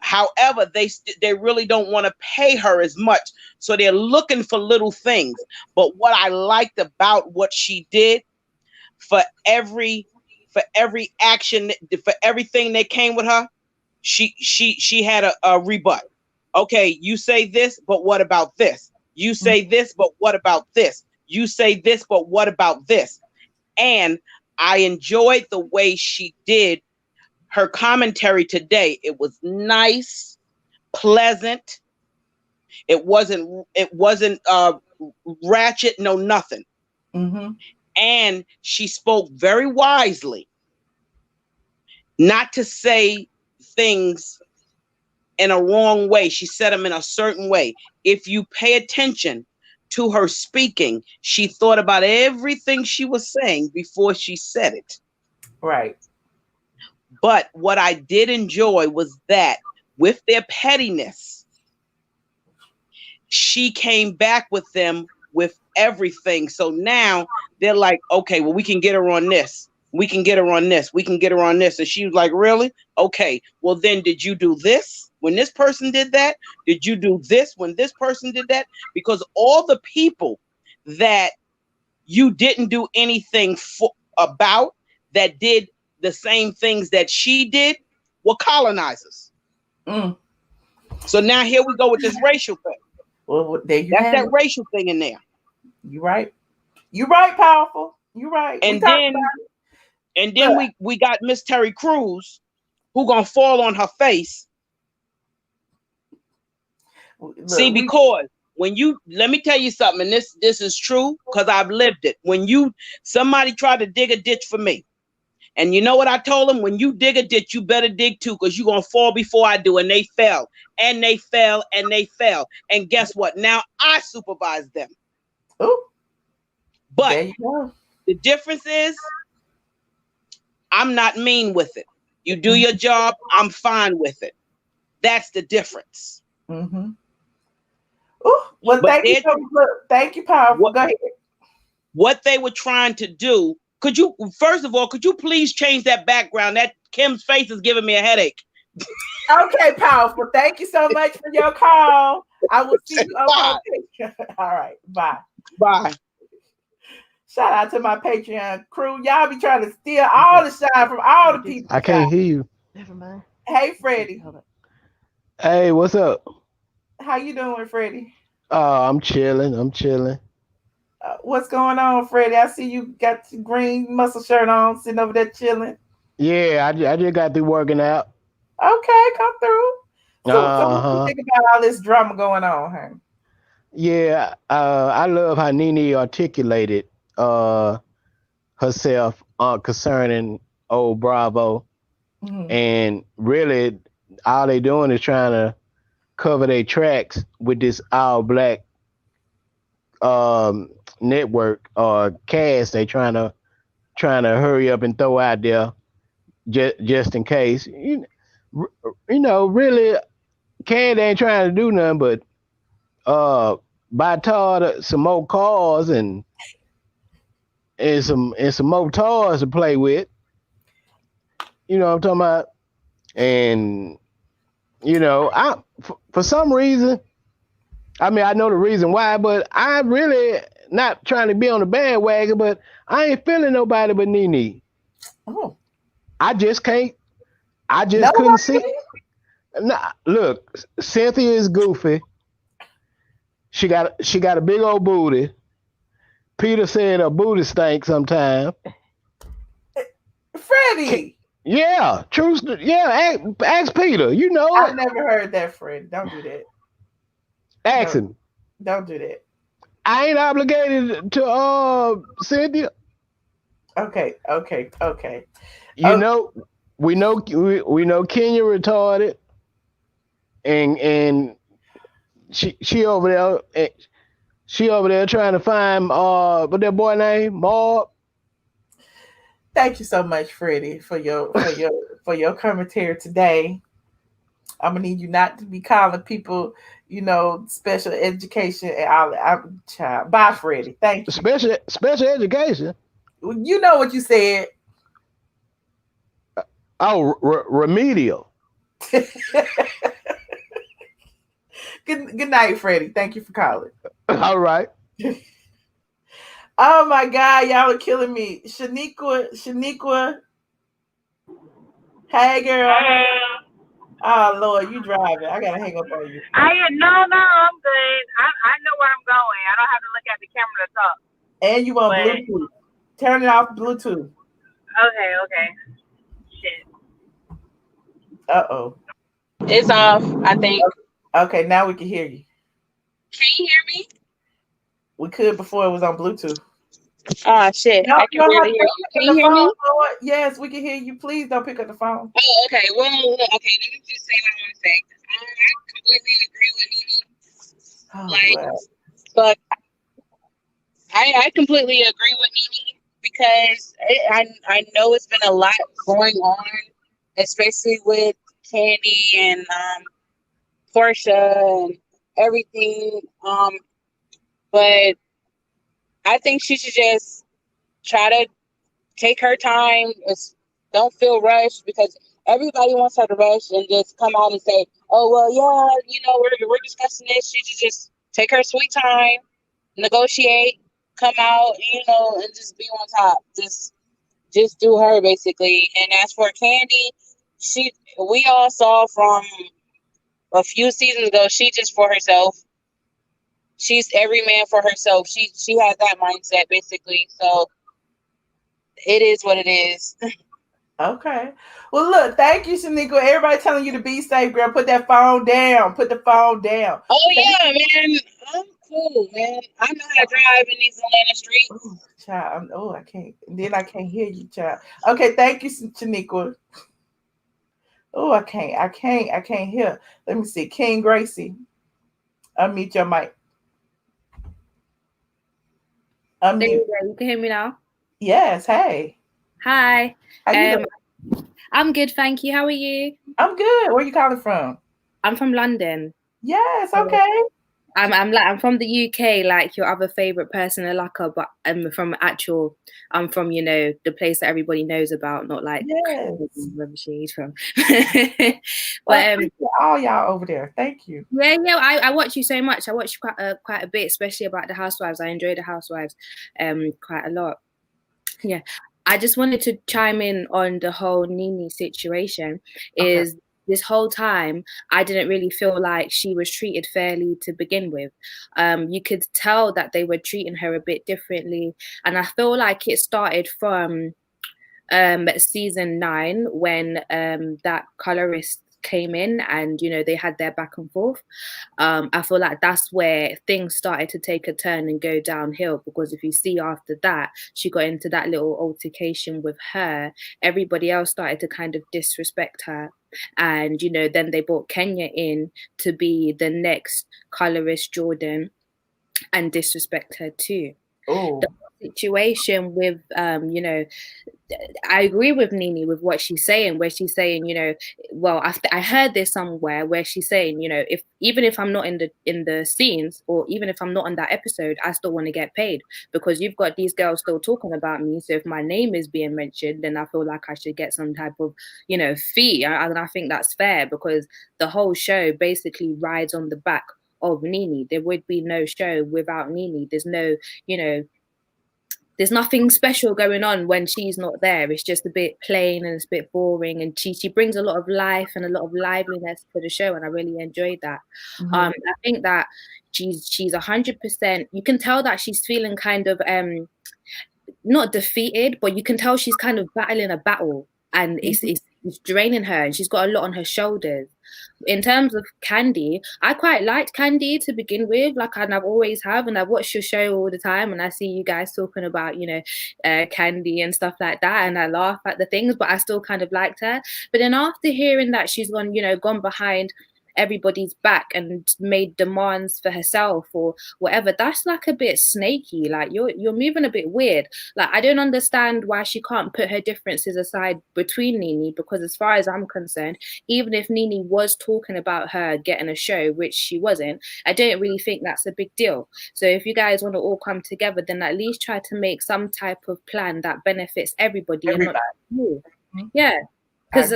However, they really don't want to pay her as much. So they're looking for little things. But what I liked about what she did for every action, for everything that came with her, she had a rebut. Okay, you say this, but what about this? You say this, but what about this? You say this, but what about this? And I enjoyed the way she did her commentary today. It was nice, pleasant. It wasn't ratchet, no nothing. And she spoke very wisely, not to say things in a wrong way. She said them in a certain way. If you pay attention to her speaking, she thought about everything she was saying before she said it. Right. But what I did enjoy was that with their pettiness, she came back with them with everything. So now they're like, okay, well, we can get her on this. We can get her on this. We can get her on this. And she was like, really? Okay. Well, then did you do this when this person did that? Did you do this when this person did that? Because all the people that you didn't do anything about that did the same things that she did were colonizers. So now here we go with this racial thing. Well, there you That's have that it. racial thing in there. You're right. You're right, powerful. You're right. And then we got Miss Terry Crews, who gonna fall on her face. Look, see, because when you, let me tell you something, and this is true because I've lived it. When somebody tried to dig a ditch for me, and you know what I told them? When you dig a ditch, you better dig too, because you're going to fall before I do. And they fell, and they fell, and they fell. And guess what? Now I supervise them. Oh, but the difference is I'm not mean with it. You do your job, I'm fine with it. That's the difference. Well, thank you, powerful. Go ahead. What they were trying to do. First of all, could you please change that background? That Kim's face is giving me a headache. Okay, powerful. Thank you so much for your call. I will see you on my Patreon. All right, bye. Bye. Shout out to my Patreon crew. Y'all be trying to steal all the shine from all the people. I can't hear you. Never mind. Hey, Freddie. Hey, what's up? How you doing, Freddie? I'm chilling. What's going on, Freddie? I see you got the green muscle shirt on, sitting over there chilling. Yeah, I just got through working out. Okay, come through. So what do you think about all this drama going on, huh? Yeah, I love how Nene articulated herself concerning old Bravo. And really, all they doing is trying to cover their tracks with this all black network or cast. They trying to hurry up and throw out there just in case. You know, really, Kandi ain't trying to do nothing but buy Todd some more cars and some more toys to play with. You know what I'm talking about? And you know, for some reason, I mean, I know the reason why, but I'm really not trying to be on the bandwagon, but I ain't feeling nobody but Nene. Oh. I just can't. I just couldn't see. Nah, look, Cynthia is goofy. She got a big old booty. Peter said her booty stinks sometimes. Freddie. Yeah, true. Yeah, ask Peter. You know I've never heard that, Fred. Don't do that. Ask him. Don't do that. I ain't obligated to Cynthia. Okay. You know, we know Kenya retarded, and she over there. She over there trying to find what that boy name, Mob. Thank you so much, Freddie, for your commentary today. I'm gonna need you not to be calling people, special education and all that. Child. Bye, Freddie. Thank you. Special education. You know what you said. Oh, remedial. Good night, Freddie. Thank you for calling. All right. Oh my God, y'all are killing me. Shaniqua. Hey, girl. Hey. Oh Lord, you driving. I gotta hang up on you. No, I'm good. I know where I'm going. I don't have to look at the camera to talk. And you on Bluetooth. Turn it off Bluetooth. Okay. Shit. Uh-oh. It's off, I think. Okay, now we can hear you. Can you hear me? We could before it was on Bluetooth. Oh shit. No, I can barely hear you. Can you hear me? Lord. Yes, we can hear you. Please don't pick up the phone. Oh, okay. Well, okay, let me just say what I want to say. I completely agree with Nene. But I completely agree with Nene because I know it's been a lot going on, especially with Kandi and Porsha and everything. But I think she should just try to take her time. Don't feel rushed because everybody wants her to rush and just come out and say, "Oh well, yeah, we're discussing this." She should just take her sweet time, negotiate, come out, and just be on top. Just do her basically. And as for Kandi, we all saw from a few seasons ago, she just for herself. She's every man for herself. She has that mindset basically. So it is what it is. Okay. Well, look, thank you, Shaniqua. Everybody telling you to be safe, girl. Put that phone down. Put the phone down. Oh, yeah, man. I'm cool, man. I know how to drive in these Atlanta streets. Ooh, child, I can't. Then I can't hear you, child. Okay, thank you, Shaniqua. Oh, I can't hear. Let me see. King Gracie. Unmute your mic. There you go. You can hear me now? Yes. Hey. Hi. How you doing? I'm good, thank you. How are you? I'm good. Where are you calling from? I'm from London. Yes, okay. I'm from the UK, like your other favorite person, Alaka, but I'm from the place that everybody knows about, not like wherever she's from. But all y'all over there. Thank you. Yeah. I watch you so much. I watch quite a bit, especially about the Housewives. I enjoy the Housewives quite a lot. Yeah. I just wanted to chime in on the whole Nene situation. This whole time, I didn't really feel like she was treated fairly to begin with. You could tell that they were treating her a bit differently. And I feel like it started from season 9 when that colorist came in and they had their back and forth. I feel like that's where things started to take a turn and go downhill, because if you see after that, she got into that little altercation with her. Everybody else started to kind of disrespect her, and then they brought Kenya in to be the next colorist Jordan and disrespect her too. The situation with I agree with Nene with what she's saying, where she's saying, I heard this somewhere where she's saying, even if I'm not in the scenes, or even if I'm not on that episode, I still want to get paid, because you've got these girls still talking about me. So if my name is being mentioned, then I feel like I should get some type of, fee. And I think that's fair, because the whole show basically rides on the back of Nene. There would be no show without Nene. There's no, there's nothing special going on when she's not there. It's just a bit plain and it's a bit boring. And she brings a lot of life and a lot of liveliness to the show, and I really enjoyed that. Mm-hmm. I think that she's 100%. You can tell that she's feeling kind of not defeated, but you can tell she's kind of battling a battle, and it's draining her, and she's got a lot on her shoulders. In terms of Kandi, I quite liked Kandi to begin with, and I've always have, and I've watched your show all the time, and I see you guys talking about, Kandi and stuff like that, and I laugh at the things, but I still kind of liked her. But then after hearing that she's gone behind everybody's back and made demands for herself or whatever, that's like a bit snaky. Like you're moving a bit weird. Like I don't understand why she can't put her differences aside between Nene, because as far as I'm concerned, even if Nene was talking about her getting a show, which she wasn't, I don't really think that's a big deal. So if you guys want to all come together, then at least try to make some type of plan that benefits everybody. And not you. Yeah, because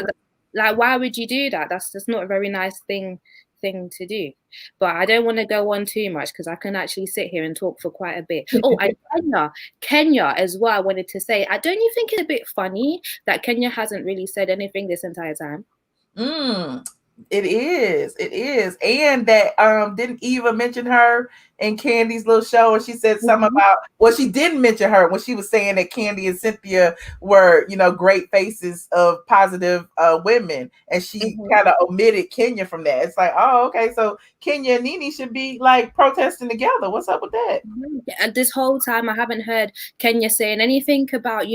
like, why would you do that? That's just not a very nice thing to do. But I don't want to go on too much because I can actually sit here and talk for quite a bit. Oh, and Kenya as well, I wanted to say, don't you think it's a bit funny that Kenya hasn't really said anything this entire time? It is. And that didn't Eva mention her in Kandi's little show, and she said something about, well, she didn't mention her when she was saying that Kandi and Cynthia were, great faces of positive women, and she kind of omitted Kenya from that. It's like, oh, okay, so Kenya and Nene should be like protesting together. What's up with that? And this whole time I haven't heard Kenya saying anything about,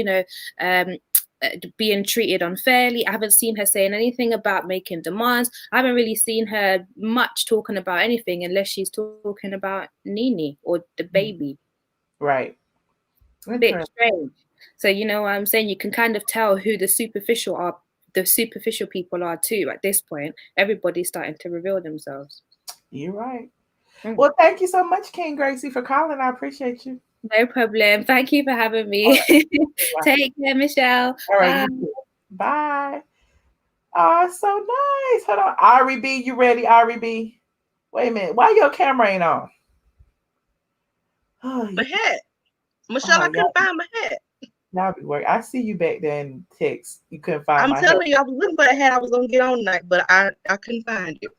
being treated unfairly. I haven't seen her saying anything about making demands. I haven't really seen her much talking about anything unless she's talking about Nene or the baby. Right. A bit strange. So you know what I'm saying? You can kind of tell who the superficial people are too. At this point, everybody's starting to reveal themselves. You're right. Well, thank you so much, King Gracie, for calling. I appreciate you. No problem. Thank you for having me. Right. Take care, Michelle. All right. Bye. Oh, so nice. Hold on. Ari B, you ready, Ari B? Wait a minute. Why your camera ain't on? Oh, my hat. Michelle, I couldn't find my hat. Y'all be working. I see you back there in text. You couldn't find my hat. I'm telling you, I was looking for the hat I was going to get on tonight, but I couldn't find it.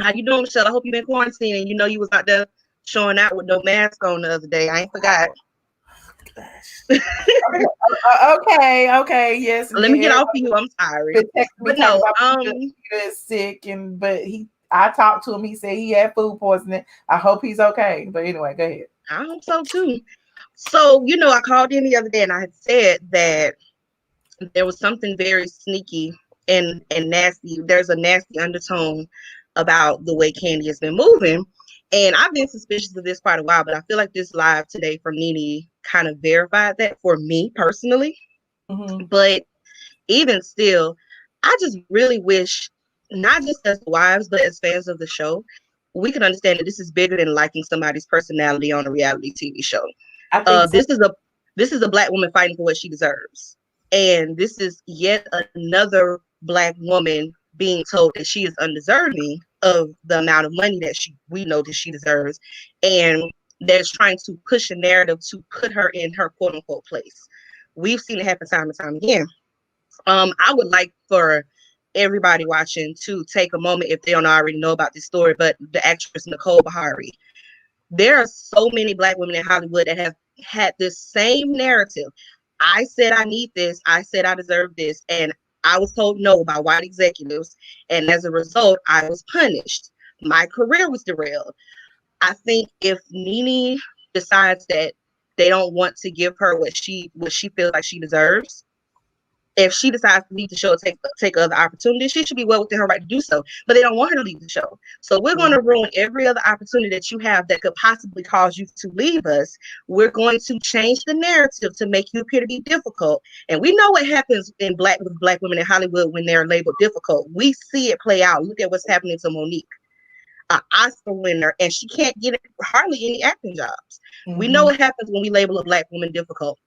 How you doing, Michelle? I hope you've been quarantining. You know you was out there showing out with no mask on the other day. I ain't forgot. Okay, yes. Let me get off of you. I'm sorry. But no, he's sick, but I talked to him. He said he had food poisoning. I hope he's okay. But anyway, go ahead. I hope so too. So, I called in the other day and I had said that there was something very sneaky and nasty. There's a nasty undertone about the way Kandi has been moving. And I've been suspicious of this quite a while, but I feel like this live today from Nene kind of verified that for me personally. But even still, I just really wish, not just as wives, but as fans of the show, we can understand that this is bigger than liking somebody's personality on a reality TV show. This is a Black woman fighting for what she deserves. And this is yet another Black woman being told that she is undeserving of the amount of money that we know that she deserves, and that's trying to push a narrative to put her in her quote unquote place. We've seen it happen time and time again. I would like for everybody watching to take a moment, if they don't already know about this story, but the actress Nicole Bahari. There are so many Black women in Hollywood that have had this same narrative. I said I need this. I said I deserve this. And I was told no by white executives, and as a result, I was punished. My career was derailed. I think if Nene decides that they don't want to give her what she feels like she deserves, if she decides to leave the show, take other opportunities, she should be well within her right to do so. But they don't want her to leave the show. So we're going to ruin every other opportunity that you have that could possibly cause you to leave us. We're going to change the narrative to make you appear to be difficult. And we know what happens with Black women in Hollywood when they're labeled difficult. We see it play out. Look at what's happening to Monique, an Oscar winner, and she can't get hardly any acting jobs. We know what happens when we label a Black woman difficult.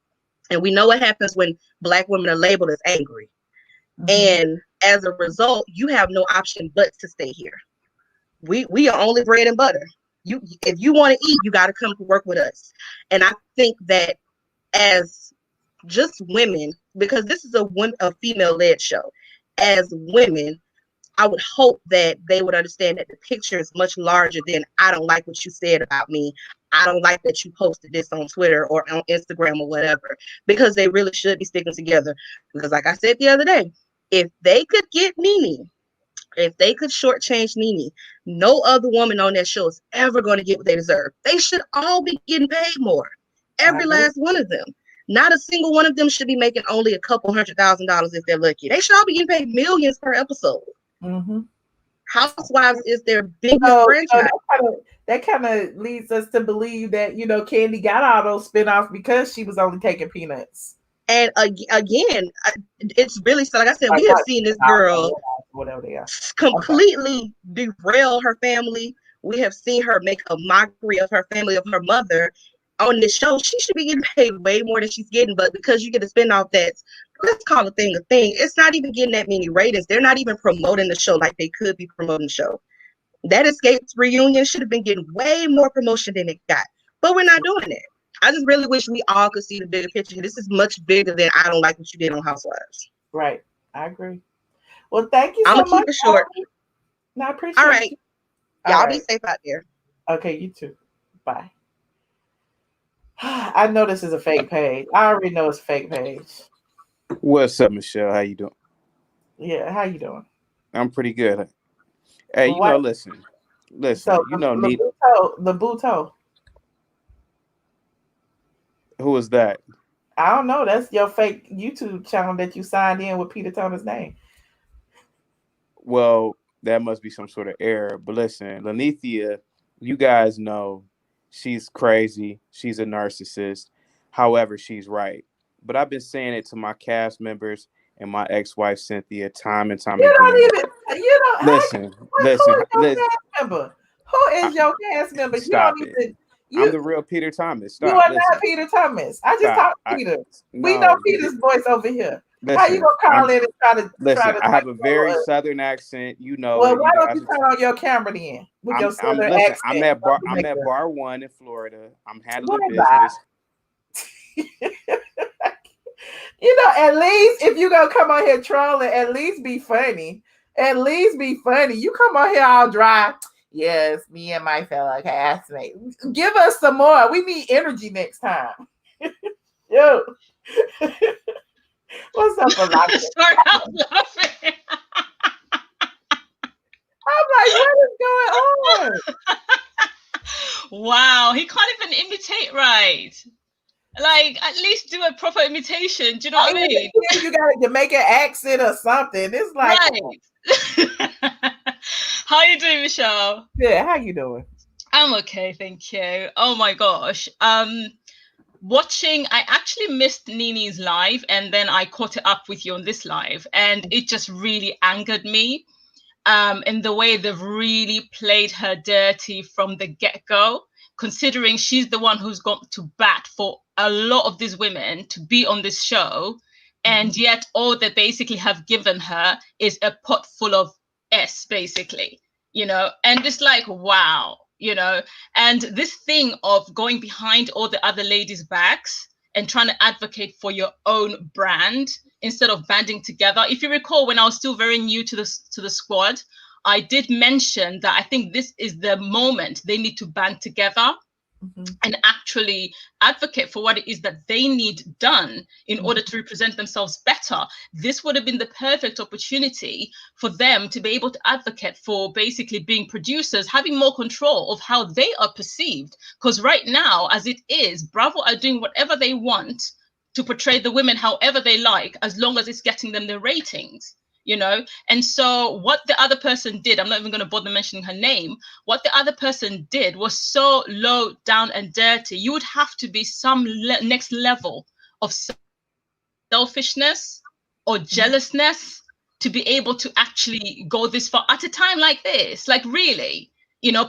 And we know what happens when Black women are labeled as angry. And as a result, you have no option but to stay here. We are only bread and butter. If you want to eat, you got to come to work with us. And I think that as just women, because this is a female-led show, as women, I would hope that they would understand that the picture is much larger than I don't like what you said about me. I don't like that you posted this on Twitter or on Instagram or whatever, because they really should be sticking together. Because like I said the other day, if they could get Nene, if they could shortchange Nene, no other woman on that show is ever going to get what they deserve. They should all be getting paid more. Every last one of them. Not a single one of them should be making only a couple $100,000 if they're lucky. They should all be getting paid millions per episode. Housewives is their biggest So, franchise. that kind of leads us to believe that, Kandi got all those spinoffs because she was only taking peanuts. And again, it's really, so like I said, we have seen this girl completely derail her family. We have seen her make a mockery of her family, of her mother on this show. She should be getting paid way more than she's getting, but because you get a spinoff that's, let's call a thing, it's not even getting that many ratings. They're not even promoting the show like they could be promoting the show. That Escapes reunion should have been getting way more promotion than it got, but we're not doing it. I just really wish we all could see the bigger picture. This is much bigger than I don't like what you did on Housewives. Right. I agree. Well, thank you so much. I'm going to keep it short. No, I appreciate it. All right. Y'all be safe out there. Okay, you too. Bye. I know this is a fake page. I already know it's a fake page. What's up, Michelle? How you doing? Yeah, how you doing? I'm pretty good. Hey, listen. So, Nene. Labuto. Who is that? I don't know. That's your fake YouTube channel that you signed in with Peter Thomas' name. Well, that must be some sort of error. But listen, Lanithia, you guys know she's crazy. She's a narcissist. However, she's right. But I've been saying it to my cast members and my ex-wife Cynthia time and time again. Listen. Who is your cast member? Who is your cast member? Stop it. I'm the real Peter Thomas. Stop. You are not Peter Thomas. I just talked to Peter. We know Peter's voice over here. How you gonna call in and try to? I have a very southern accent. Well, why don't you turn on your camera then with your southern accent? I'm at bar 1 in Florida. I'm handling business. At least if you gonna come on here trolling, at least be funny. At least be funny. You come on here all dry. Yes, me and my fellow castmates. Give us some more. We need energy next time. Yo. What's up, Alaka? Sorry, I'm laughing. I'm like, what is going on? Wow, he can't even imitate right. Like, at least do a proper imitation. Do you know what I mean? You got to make an accent or something. It's like, right. How you doing, Michelle? Yeah, how you doing? I'm okay, thank you. Oh my gosh. I actually missed Nene's live, and then I caught it up with you on this live, and it just really angered me. In the way they've really played her dirty from the get-go, considering she's the one who's got to bat for a lot of these women to be on this show, and yet all they basically have given her is a pot full of S, basically, and it's like, wow, and this thing of going behind all the other ladies' backs and trying to advocate for your own brand instead of banding together. If you recall, when I was still very new to the squad, I did mention that I think this is the moment they need to band together and actually advocate for what it is that they need done in order to represent themselves better. This would have been the perfect opportunity for them to be able to advocate for basically being producers, having more control of how they are perceived. Because right now, as it is, Bravo are doing whatever they want to portray the women however they like, as long as it's getting them the ratings. And so what the other person did, I'm not even going to bother mentioning her name, what the other person did was so low down and dirty. You would have to be some next level of selfishness or jealousness to be able to actually go this far at a time like this. Like, really,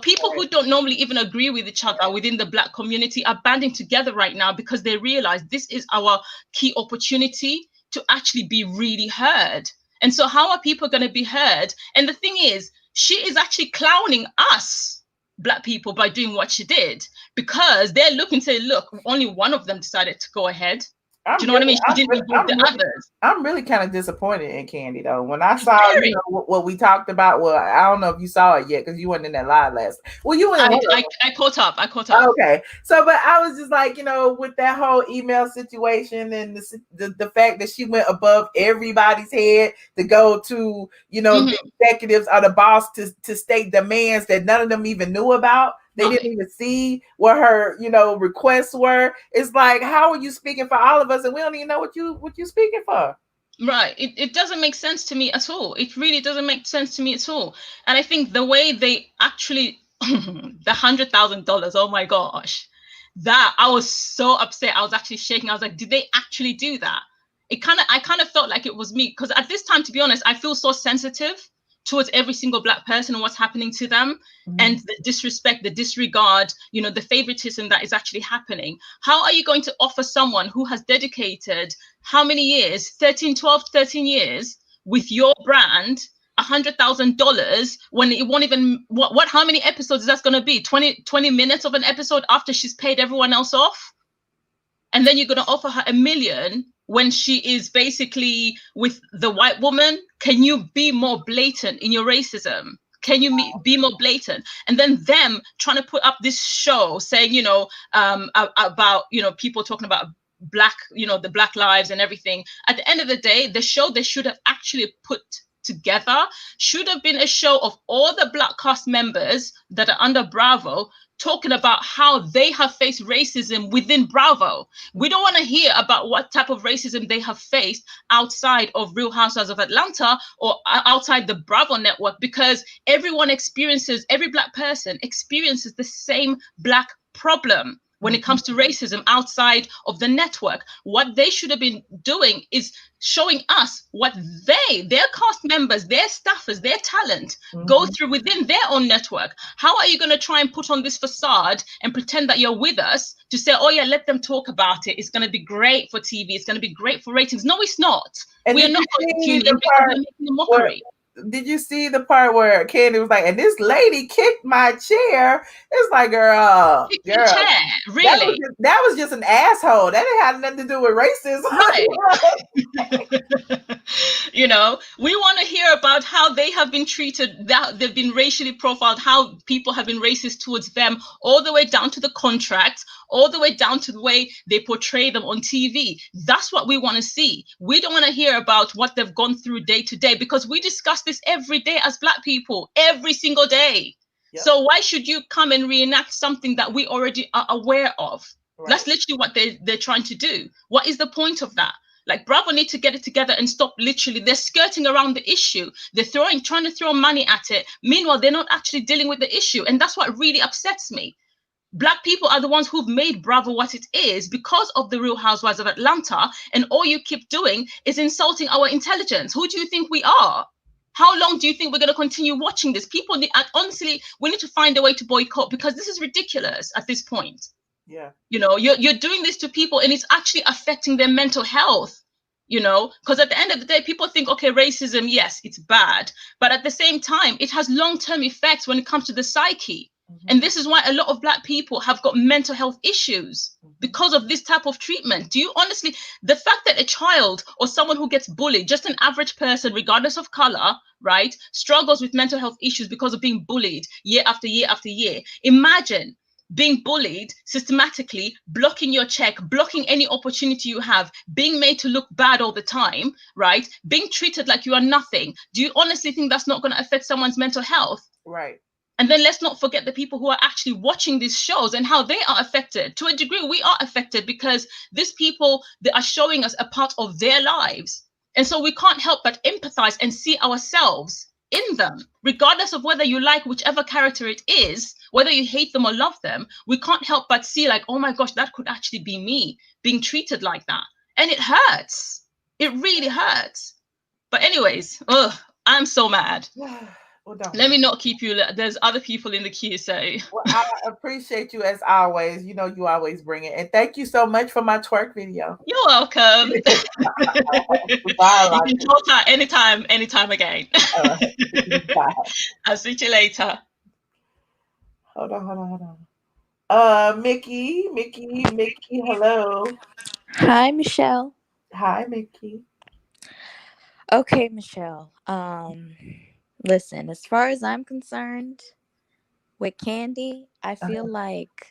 people who don't normally even agree with each other within the Black community are banding together right now because they realize this is our key opportunity to actually be really heard. And so how are people going to be heard? And the thing is, she is actually clowning us, Black people, by doing what she did, because they're looking to look, only one of them decided to go ahead. Do you know what I mean? She didn't include the others. I'm really kind of disappointed in Kandi, though. When I saw what we talked about, well, I don't know if you saw it yet because you weren't in that live last. Well, you were. I caught up. Okay, so but I was just like, with that whole email situation and the fact that she went above everybody's head to go to the executives or the boss to state demands that none of them even knew about. They didn't even see what her, requests were. It's like, how are you speaking for all of us and we don't even know what you speaking for? Right. It doesn't make sense to me at all. It really doesn't make sense to me at all. And I think the way they actually, the $100,000, oh my gosh, that I was so upset. I was actually shaking. I was like, did they actually do that? I kind of felt like it was me, because at this time, to be honest, I feel so sensitive towards every single Black person and what's happening to them, and the disrespect, the disregard, you know, the favoritism that is actually happening. How are you going to offer someone who has dedicated how many years, 13 years with your brand, $100,000 when it won't even, how many episodes is that going to be? 20 minutes of an episode after she's paid everyone else off? And then you're going to offer her $1 million when she is basically with the white woman? Can you be more blatant in your racism? Can you be more blatant? And then them trying to put up this show saying, you know, about, you know, people talking about Black, you know, the Black lives and everything. At the end of the day, the show they should have actually put together should have been a show of all the Black cast members that are under Bravo talking about how they have faced racism within Bravo. We don't want to hear about what type of racism they have faced outside of Real Housewives of Atlanta or outside the Bravo network, because everyone experiences, every Black person experiences the same Black problem when it comes to racism outside of the network. What they should have been doing is showing us what their cast members, their staffers, their talent go through within their own network. How are you going to try and put on this facade and pretend that you're with us to say, oh yeah, let them talk about it, it's going to be great for TV, it's going to be great for ratings? No, it's not. And We're not going to tune in because we're making a mockery. Did you see the part where Kandi was like, and this lady kicked my chair? It's like, girl, Chair, really? That was just an asshole. That didn't have nothing to do with racism. Right. You know, we want to hear about how they have been treated, that they've been racially profiled, how people have been racist towards them, all the way down to the contracts, all the way down to the way they portray them on TV. That's what we want to see. We don't want to hear about what they've gone through day to day, because we discuss this every day as Black people, every single day. Yep. So why should you come and reenact something that we already are aware of? Right. That's literally what they're trying to do. What is the point of that? Like, Bravo need to get it together and stop. Literally, they're skirting around the issue. They're trying to throw money at it. Meanwhile, they're not actually dealing with the issue. And that's what really upsets me. Black people are the ones who've made Bravo what it is because of the Real Housewives of Atlanta. And all you keep doing is insulting our intelligence. Who do you think we are? How long do you think we're going to continue watching this? People need, honestly, we need to find a way to boycott, because this is ridiculous at this point. Yeah. You know, you're doing this to people and it's actually affecting their mental health, you know, because at the end of the day, people think, okay, racism, yes, it's bad. But at the same time, it has long-term effects when it comes to the psyche. And this is why a lot of Black people have got mental health issues because of this type of treatment. Do you honestly, the fact that a child or someone who gets bullied, just an average person, regardless of color, right, struggles with mental health issues because of being bullied year after year after year. Imagine being bullied systematically, blocking your check, blocking any opportunity you have, being made to look bad all the time, right? Being treated like you are nothing. Do you honestly think that's not going to affect someone's mental health? Right. And then let's not forget the people who are actually watching these shows and how they are affected. To a degree, we are affected because these people, they are showing us a part of their lives. And so we can't help but empathize and see ourselves in them, regardless of whether you like whichever character it is, whether you hate them or love them. We can't help but see, like, oh my gosh, that could actually be me being treated like that. And it hurts. It really hurts. But anyways, I'm so mad. Well, let me not keep you. There's other people in the queue, so. Well, I appreciate you as always. You know, you always bring it. And thank you so much for my twerk video. You're welcome. You can talk to anytime again. I'll see you later. Hold on. Mickey, hello. Hi, Michelle. Hi, Mickey. Okay, Michelle. Listen, as far as I'm concerned, with Kandi, I feel like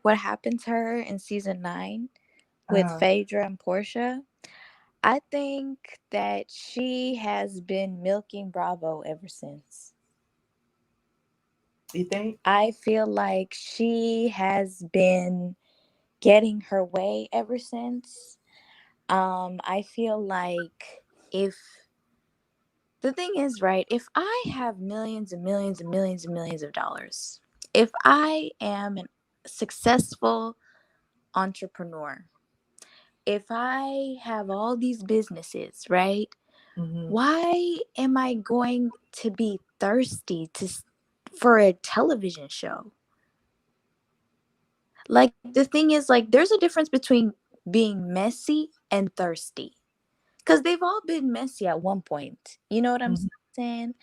what happened to her in season 9 with Phaedra and Porsha, I think that she has been milking Bravo ever since. You think? I feel like she has been getting her way ever since. I feel like if the thing is, right, if I have millions and millions and millions and millions of dollars, if I am a successful entrepreneur, if I have all these businesses, right, why am I going to be thirsty for a television show? Like, the thing is, like, there's a difference between being messy and thirsty. Because they've all been messy at one point. You know what I'm saying?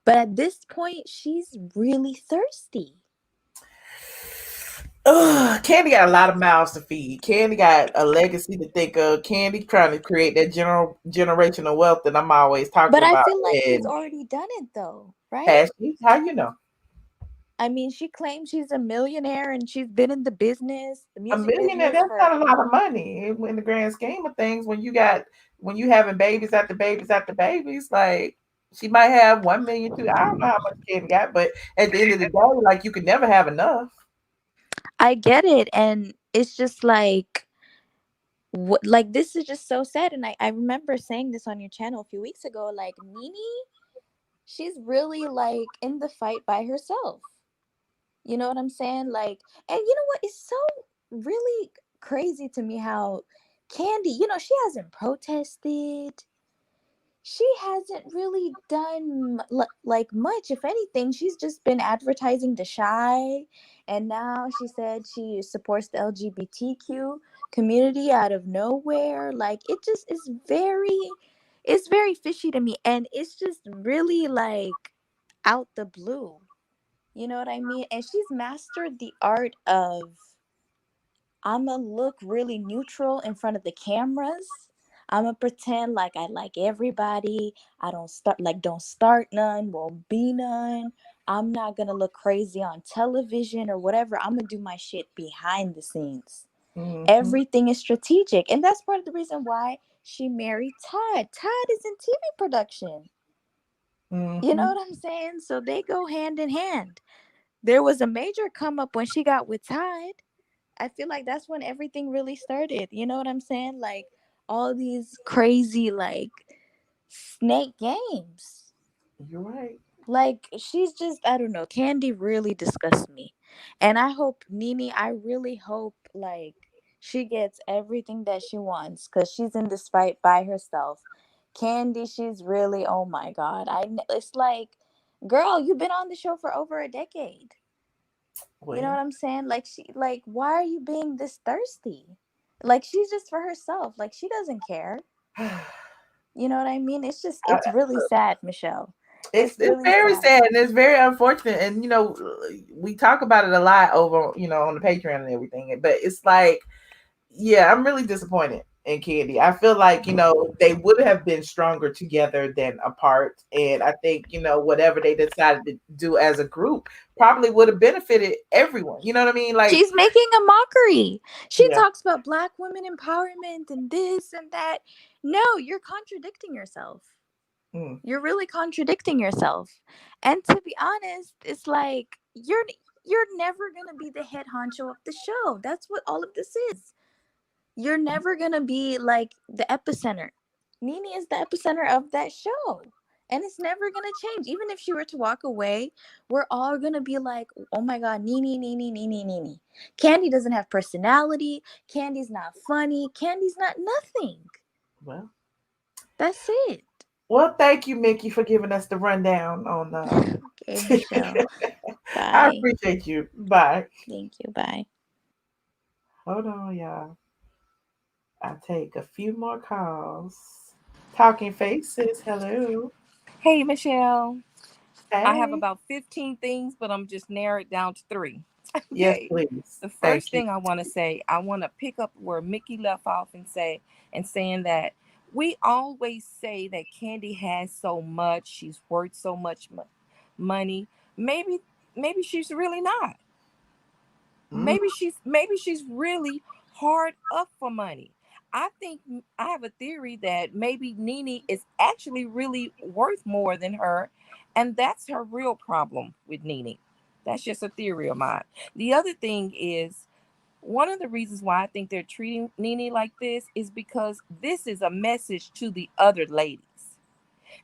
But at this point, she's really thirsty. Ugh, Kandi got a lot of mouths to feed. Kandi got a legacy to think of. Kandi trying to create that generational wealth that I'm always talking But about. I feel like she's And already done it, though, right? has she? How you know? I mean, she claims she's a millionaire and she's been in the business, the A music millionaire, business that's for. not a lot of money in the grand scheme of things. When you having babies after babies after babies, like she might have 1 million, two. I don't know how much Kandi got, but at the end of the day, like you could never have enough. I get it, and it's just like, like, this is just so sad. And I remember saying this on your channel a few weeks ago. Like, Nene, she's really like in the fight by herself. You know what I'm saying? Like, and you know what? It's so really crazy to me how Kandi, she hasn't protested. She hasn't really done like much. If anything, she's just been advertising the shy. And now she said she supports the LGBTQ community out of nowhere. Like, it just is it's very fishy to me. And it's just really like out the blue. You know what I mean? And she's mastered the art of, I'm gonna look really neutral in front of the cameras. I'm gonna pretend like I like everybody. I don't start none, won't be none. I'm not gonna look crazy on television or whatever. I'm gonna do my shit behind the scenes. Everything is strategic. And that's part of the reason why she married Todd. Todd is in TV production. You know what I'm saying? So they go hand in hand. There was a major come up when she got with Todd. I feel like that's when everything really started. You know what I'm saying? Like, all these crazy, like, snake games. You're right. Like, she's just, I don't know. Kandi really disgusts me. And I really hope, like, she gets everything that she wants, because she's in this fight by herself. Kandi, she's really, oh my God. It's like, girl, you've been on the show for over a decade. You know what I'm saying? Like, why are you being this thirsty? Like, she's just for herself. Like, she doesn't care. You know what I mean? It's really sad, Michelle. It's really very sad and it's very unfortunate. And we talk about it a lot over, on the Patreon and everything. But it's like, yeah, I'm really disappointed in Kandi. I feel like, they would have been stronger together than apart. And I think, whatever they decided to do as a group probably would have benefited everyone. You know what I mean? Like, she's making a mockery. She talks about Black women empowerment and this and that. No, you're contradicting yourself. You're really contradicting yourself. And to be honest, it's like you're never gonna be the head honcho of the show. That's what all of this is. You're never gonna be like the epicenter. Nene is the epicenter of that show. And it's never gonna change. Even if she were to walk away, we're all gonna be like, oh my God, Nene, Nene, Nene, Nene. Kandi doesn't have personality. Kandi's not funny. Kandi's not nothing. Well, that's it. Well, thank you, Mickey, for giving us the rundown on Okay, Michelle. I Bye. appreciate you. Bye. Thank you. Bye. Hold on, y'all. I'll take a few more calls. Talking Faces, hello. Hey, Michelle. Hey. I have about 15 things, but I'm just narrowed down to 3. Yes, please. The first thing I want to say, I want to pick up where Mickey left off and saying that we always say that Kandi has so much, she's worth so much money. Maybe she's really not. Maybe she's really hard up for money. I think I have a theory that maybe Nene is actually really worth more than her, and that's her real problem with Nene. That's just a theory of mine. The other thing is, one of the reasons why I think they're treating Nene like this is because this is a message to the other ladies.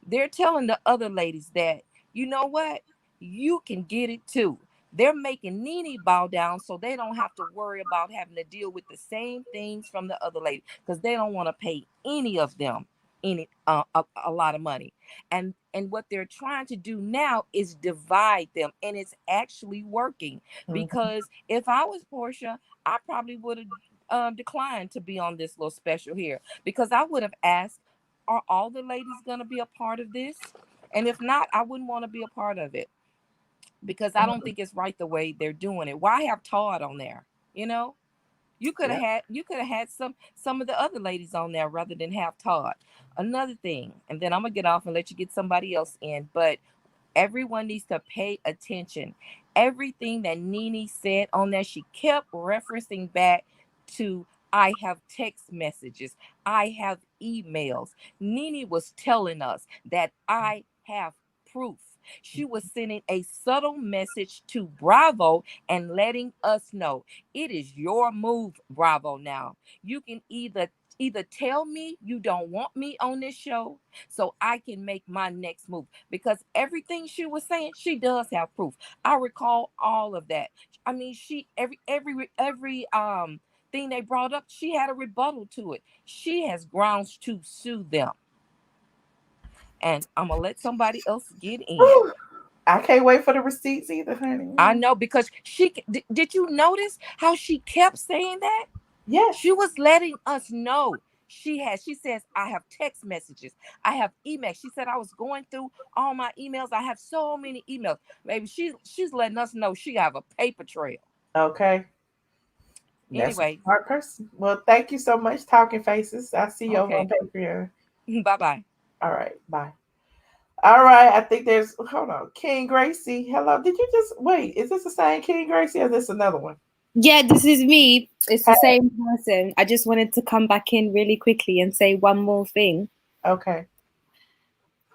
They're telling the other ladies that, you know what, you can get it too. They're making Nene bow down so they don't have to worry about having to deal with the same things from the other ladies, because they don't want to pay any of them a lot of money. And what they're trying to do now is divide them, and it's actually working. Because if I was Porsha, I probably would have declined to be on this little special here, because I would have asked, are all the ladies going to be a part of this? And if not, I wouldn't want to be a part of it, because I don't think it's right the way they're doing it. Why have Todd on there? You know, you could have had some of the other ladies on there rather than have Todd. Another thing, and then I'm gonna get off and let you get somebody else in, but everyone needs to pay attention. Everything that Nene said on there, she kept referencing back to, I have text messages, I have emails. Nene was telling us that I have proof. She was sending a subtle message to Bravo and letting us know it is your move, Bravo. Now you can either tell me you don't want me on this show so I can make my next move, because everything she was saying, she does have proof. I recall all of that. I mean, she every thing they brought up, she had a rebuttal to it. She has grounds to sue them. And I'm gonna let somebody else get in. I can't wait for the receipts either, honey. I know, because did you notice how she kept saying that? Yes. She was letting us know. She says, I have text messages, I have emails. She said, I was going through all my emails. I have so many emails. Maybe she's letting us know she have a paper trail. Okay. Anyway. That's a smart person. Well, thank you so much, Talking Faces. I'll see you over on Patreon. Bye-bye. All right. Bye. All right. I think there's, hold on. King Gracie. Hello. Did you just, wait, is this the same King Gracie or is this another one? Yeah, this is me. It's the same person. I just wanted to come back in really quickly and say one more thing. Okay.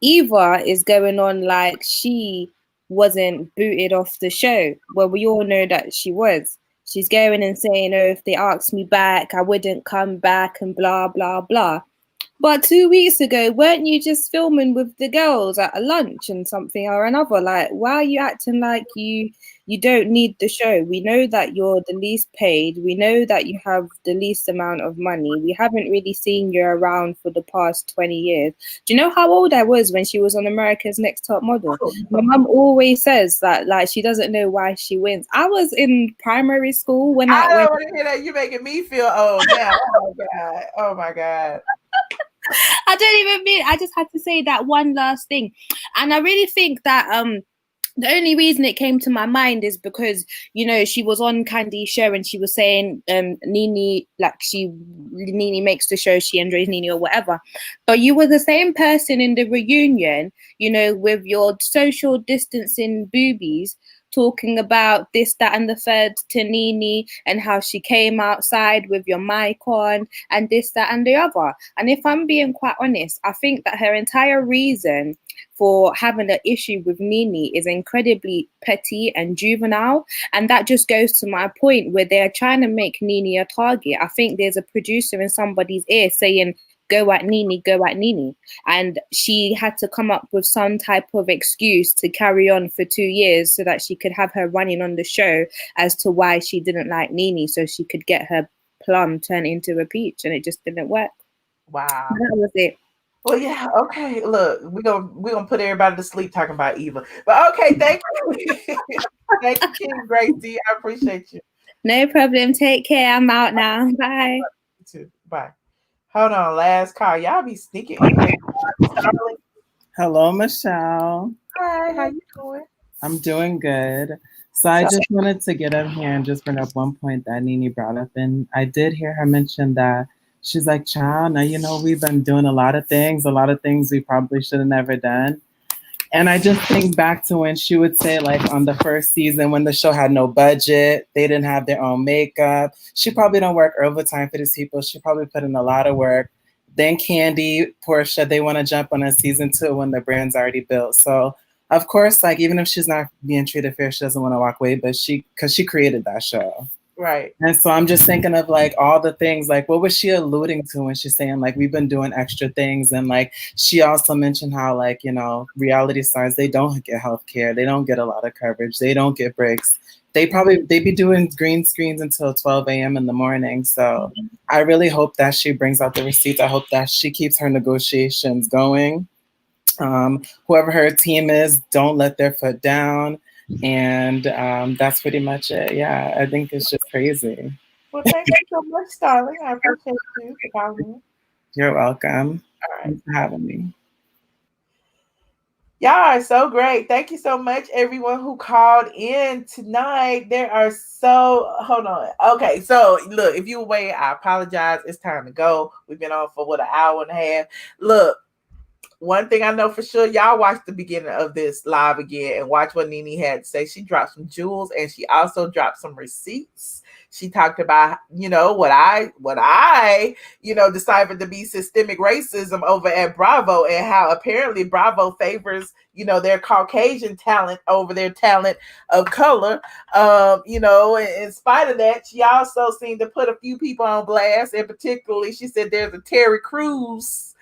Eva is going on like she wasn't booted off the show. Well, we all know that she was. She's going and saying, oh, if they asked me back, I wouldn't come back and blah, blah, blah. But 2 weeks ago, weren't you just filming with the girls at a lunch and something or another? Like, why are you acting like you don't need the show? We know that you're the least paid. We know that you have the least amount of money. We haven't really seen you around for the past 20 years. Do you know how old I was when she was on America's Next Top Model? My mum always says that, like, she doesn't know why she wins. I was in primary school when I don't want to hear that. You're making me feel old now. Oh my God. Oh my God. I don't even mean, I just had to say that one last thing. And I really think that the only reason it came to my mind is because, you know, she was on Kandi's show and she was saying Nene, like Nene makes the show, she enjoys Nene or whatever. But you were the same person in the reunion, you know, with your social distancing boobies, talking about this, that, and the third to Nene and how she came outside with your mic on and this, that, and the other. And if I'm being quite honest, I think that her entire reason for having an issue with Nene is incredibly petty and juvenile. And that just goes to my point where they're trying to make Nene a target. I think there's a producer in somebody's ear saying, go at Nene, go at Nene. And she had to come up with some type of excuse to carry on for 2 years so that she could have her running on the show as to why she didn't like Nene, so she could get her plum turned into a peach, and it just didn't work. Wow. That was it. Well, yeah, okay. Look, we're gonna put everybody to sleep talking about Eva. But okay, thank you. Thank you, King Gracie. I appreciate you. No problem. Take care. I'm out now. Bye. You too. Bye. Hold on, last call. Y'all be sneaking. Hello, Michelle. Hi, how you doing? I'm doing good. So I just wanted to get up here and just bring up one point that Nene brought up. And I did hear her mention that she's like, child, now, you know, we've been doing a lot of things we probably should have never done. And I just think back to when she would say, like, on the first season when the show had no budget, they didn't have their own makeup. She probably don't work overtime for these people. She probably put in a lot of work. Then Kandi, Porsha, they want to jump on a season 2 when the brand's already built. So, of course, like, even if she's not being treated fair, she doesn't want to walk away, but because she created that show. Right. And so I'm just thinking of like all the things, like what was she alluding to when she's saying like we've been doing extra things, and like she also mentioned how like, you know, reality stars, they don't get health care, they don't get a lot of coverage, they don't get breaks. They be doing green screens until 12 a.m. in the morning. So I really hope that she brings out the receipts. I hope that she keeps her negotiations going. Whoever her team is, don't let their foot down. And that's pretty much it. Yeah, I think it's just crazy. Well, thank you so much, darling. I appreciate you for calling me. You're welcome. All right. Thanks for having me. Y'all are so great. Thank you so much, everyone who called in tonight. There are hold on. Okay, so look, if you were waiting, I apologize. It's time to go. We've been on for an hour and a half. Look, one thing I know for sure, y'all watch the beginning of this live again and watch what Nene had to say. She dropped some jewels and she also dropped some receipts. She talked about, you know, what I, you know, deciphered to be systemic racism over at Bravo, and how apparently Bravo favors, you know, their Caucasian talent over their talent of color. You know, in spite of that, she also seemed to put a few people on blast, and particularly she said there's a Terry Crews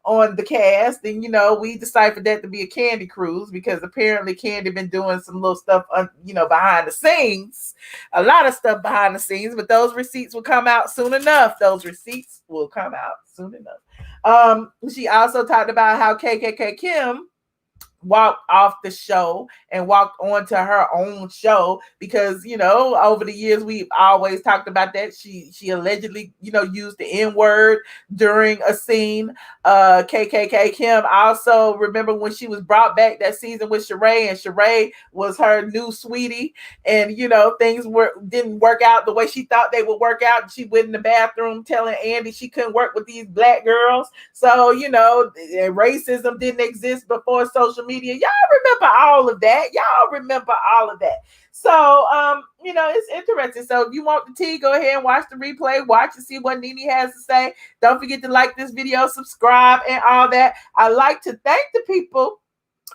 on the cast, and you know, we deciphered that to be a Kandi Crews, because apparently Kandi been doing some little stuff you know, behind the scenes, a lot of stuff behind the scenes, but those receipts will come out soon enough. She also talked about how KKK Kim walked off the show and walked on to her own show, because, you know, over the years we've always talked about that she allegedly, you know, used the N-word during a scene. KKK Kim also, remember when she was brought back that season with Sheree, and Sheree was her new sweetie, and you know, things didn't work out the way she thought they would work out. She went in the bathroom telling Andy she couldn't work with these black girls. So, you know, racism didn't exist before social media. Y'all remember all of that. So, you know, it's interesting. So if you want the tea, go ahead and watch the replay. Watch and see what Nene has to say. Don't forget to like this video, subscribe, and all that. I like to thank the people.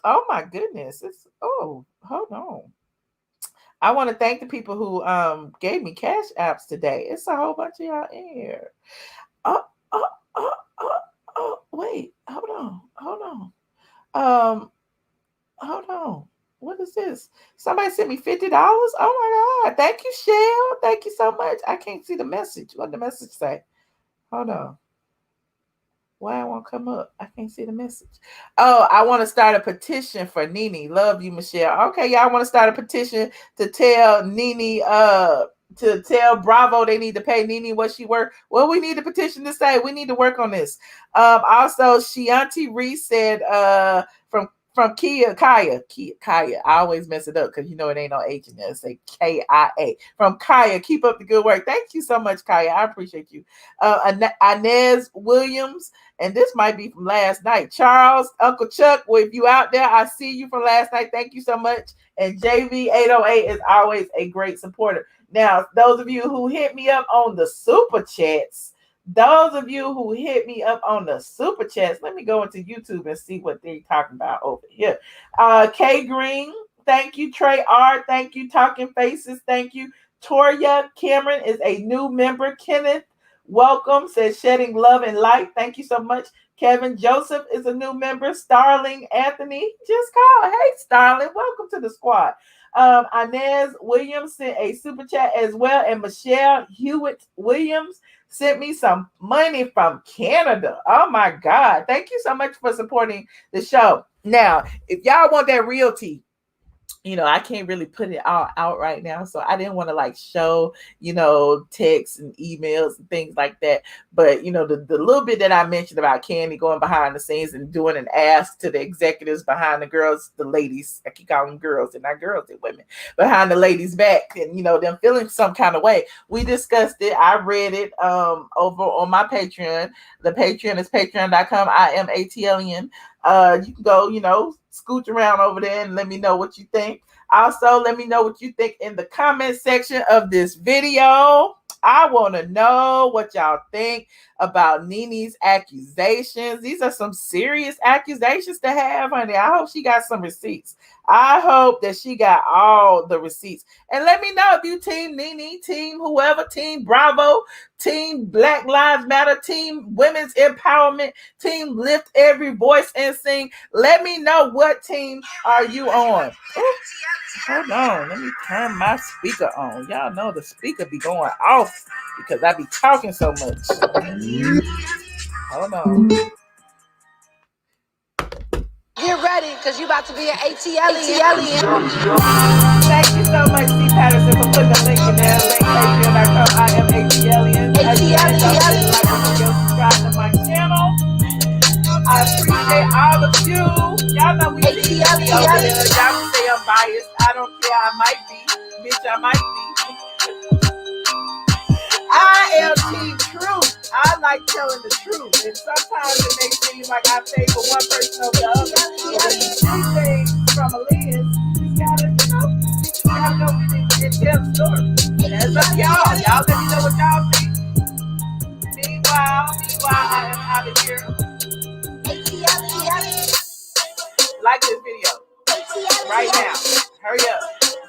Oh my goodness. Hold on. I want to thank the people who gave me cash apps today. It's a whole bunch of y'all in here. Wait, hold on. What is this? Somebody sent me $50. Oh my God. Thank you, Shell. Thank you so much. I can't see the message. What did the message say? Hold on. Why it won't come up? I can't see the message. Oh, I want to start a petition for Nene. Love you, Michelle. Okay, y'all want to start a petition to tell Nene, to tell Bravo they need to pay Nene what she worth. Well, we need a petition to say we need to work on this. Also, Shianti Reese said from Kaya. I always mess it up because you know it ain't no H in there. Say Kia. From Kaya. Keep up the good work. Thank you so much, Kaya. I appreciate you. Inez Williams, and this might be from last night. Charles, Uncle Chuck, well, if you out there, I see you from last night. Thank you so much. And JV808 is always a great supporter. Now, those of you who hit me up on the super chats, let me go into YouTube and see what they're talking about over here. K Green, thank you. Trey R, thank you. Talking Faces, thank you. Toria Cameron is a new member. Kenneth, welcome, says Shedding Love and Light. Thank you so much. Kevin Joseph is a new member. Starling Anthony just called. Hey, Starling, welcome to the squad. Inez Williams sent a super chat as well, and Michelle Hewitt Williams sent me some money from Canada. Oh my God. Thank you so much for supporting the show. Now, if y'all want that realty, you know, I can't really put it all out right now. So I didn't want to like show, you know, texts and emails and things like that. But, you know, the little bit that I mentioned about Kandi going behind the scenes and doing an ask to the executives behind the girls, the ladies, I keep calling them girls, and not girls, they're women, behind the ladies' back, and, you know, them feeling some kind of way. We discussed it. I read it over on my Patreon. The Patreon is patreon.com. iamATLien. You can go, you know, scooch around over there and let me know what you think. Also, let me know what you think in the comment section of this video. I want to know what y'all think about Nene's accusations. These are some serious accusations to have, honey. I hope she got some receipts. I hope that she got all the receipts. And let me know if you team Nene, team whoever, team Bravo, team Black Lives Matter, team Women's Empowerment, team Lift Every Voice and Sing. Let me know what team are you on. Ooh, hold on, let me turn my speaker on. Y'all know the speaker be going off because I be talking so much. Hold on. Get ready, because you about to be an ATLien. Thank you so much, C. Patterson, for putting the link in there. Link patreon.com. I am ATLien. Subscribe to my channel. I appreciate all of you. Y'all know we see over there. Y'all can say I'm biased. I don't care. I might be. Bitch, I might be. I am Team Truth. I like telling the truth. And sometimes it may seem like I favor one person over the other. But when you see things from a lens, you gotta know and tell the story. And that's up to y'all. Y'all let me know what y'all think. Meanwhile, I am out of here. Like this video. Right now. Hurry up.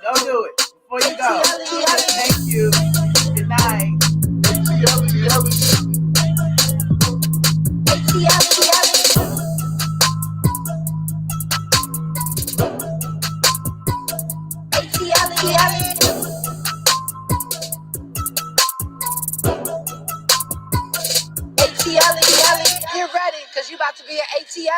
Go do it. Before you go. Thank you. Good night. Get ready, because you about to be an ATLien.